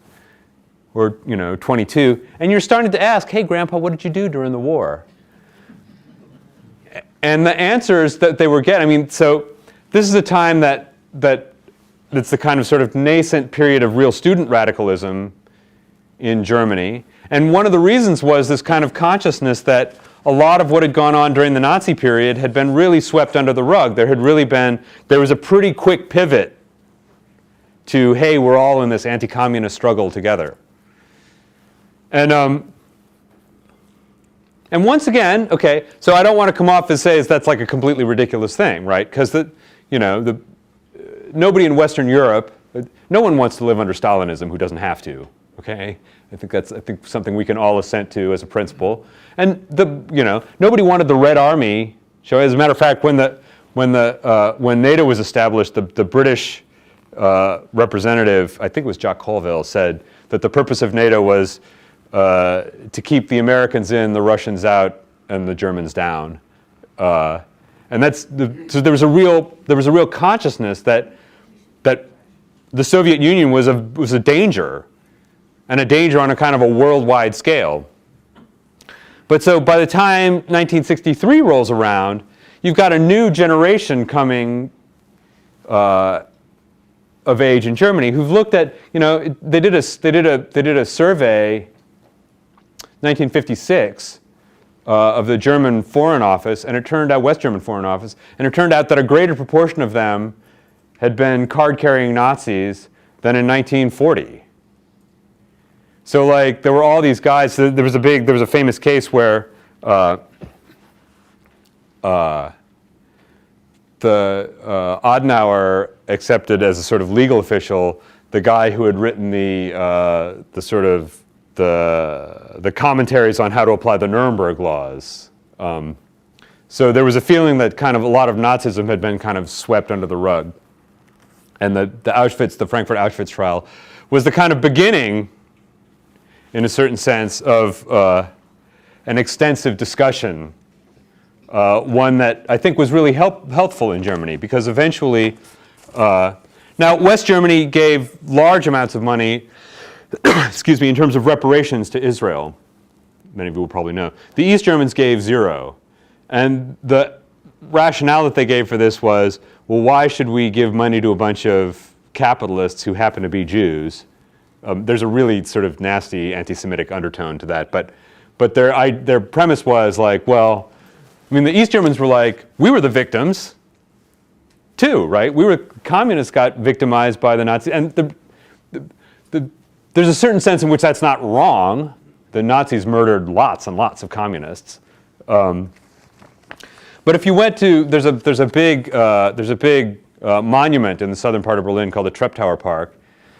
A: or 22, and you're starting to ask, hey, Grandpa, what did you do during the war? And the answers that they were getting, I mean, so this is a time that's the kind of sort of nascent period of real student radicalism in Germany. And one of the reasons was this kind of consciousness that a lot of what had gone on during the Nazi period had been really swept under the rug. There was a pretty quick pivot to, hey, we're all in this anti-communist struggle together. And once again, okay, so I don't want to come off as saying that's like a completely ridiculous thing, right? Because nobody in Western Europe, no one wants to live under Stalinism who doesn't have to, okay? I think something we can all assent to as a principle. And nobody wanted the Red Army. So as a matter of fact, when NATO was established, the British representative, I think it was Jacques Colville, said that the purpose of NATO was to keep the Americans in, the Russians out, and the Germans down. And so there was a real consciousness that the Soviet Union was a danger, and a danger on a kind of a worldwide scale. But so by the time 1963 rolls around, you've got a new generation coming of age in Germany who've looked at, they did a survey, 1956, of the German Foreign Office, and it turned out, West German Foreign Office, and it turned out that a greater proportion of them had been card-carrying Nazis than in 1940. So like there were all these guys. So there was a famous case where Adenauer accepted as a sort of legal official the guy who had written the commentaries on how to apply the Nuremberg laws. So there was a feeling that kind of a lot of Nazism had been kind of swept under the rug, and the Frankfurt Auschwitz trial was the kind of beginning, in a certain sense, of an extensive discussion, one that I think was really helpful in Germany, because eventually, now West Germany gave large amounts of money, excuse me, in terms of reparations to Israel. Many of you will probably know. The East Germans gave 0. And the rationale that they gave for this was, well, why should we give money to a bunch of capitalists who happen to be Jews? There's a really sort of nasty anti-Semitic undertone to that, but their premise was like, well, I mean, the East Germans were like, we were the victims too, right? Communists got victimized by the Nazis, and there's a certain sense in which that's not wrong. The Nazis murdered lots and lots of communists. But if you went to, there's a big monument in the southern part of Berlin called the Treptower Park,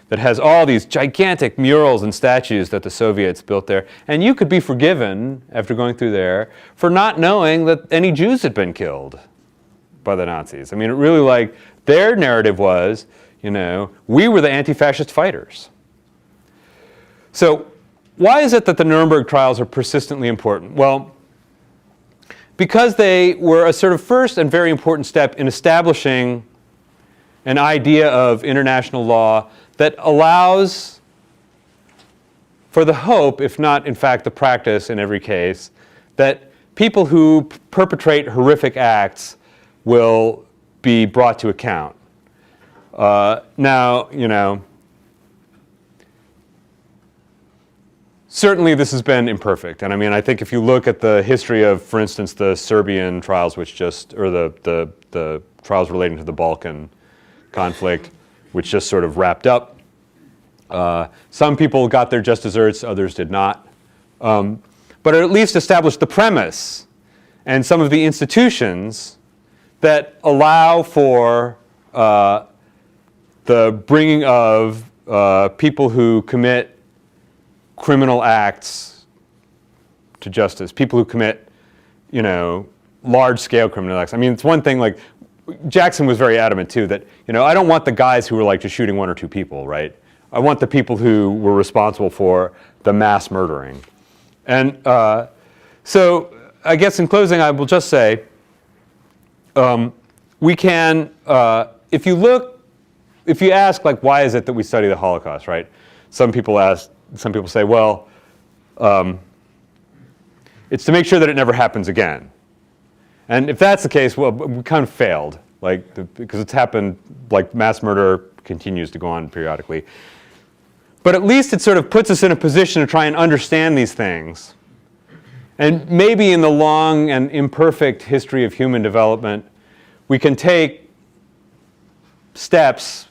A: that has all these gigantic murals and statues that the Soviets built there. And you could be forgiven, after going through there, for not knowing that any Jews had been killed by the Nazis. I mean, it really, like, their narrative was, we were the anti-fascist fighters. So why is it that the Nuremberg trials are persistently important? Well, because they were a sort of first and very important step in establishing an idea of international law that allows for the hope, if not in fact the practice in every case, that people who perpetrate horrific acts will be brought to account. Now, certainly this has been imperfect. And I mean, I think if you look at the history of, for instance, the Serbian trials, or the trials relating to the Balkan conflict, which just sort of wrapped up, some people got their just desserts, others did not. But it at least established the premise and some of the institutions that allow for the bringing of people who commit criminal acts to justice, people who commit, large-scale criminal acts. I mean, it's one thing, like, Jackson was very adamant, too, that, I don't want the guys who were, like, just shooting one or two people, right? I want the people who were responsible for the mass murdering. And so I guess in closing, I will just say, we can, if you ask, like, why is it that we study the Holocaust, right? Some people say, well, it's to make sure that it never happens again. And if that's the case, well, we kind of failed, because it's happened, like, mass murder continues to go on periodically. But at least it sort of puts us in a position to try and understand these things. And maybe in the long and imperfect history of human development, we can take steps,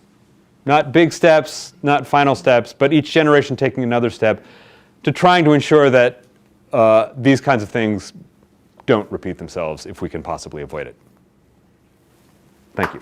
A: not big steps, not final steps, but each generation taking another step to trying to ensure that these kinds of things don't repeat themselves if we can possibly avoid it. Thank you.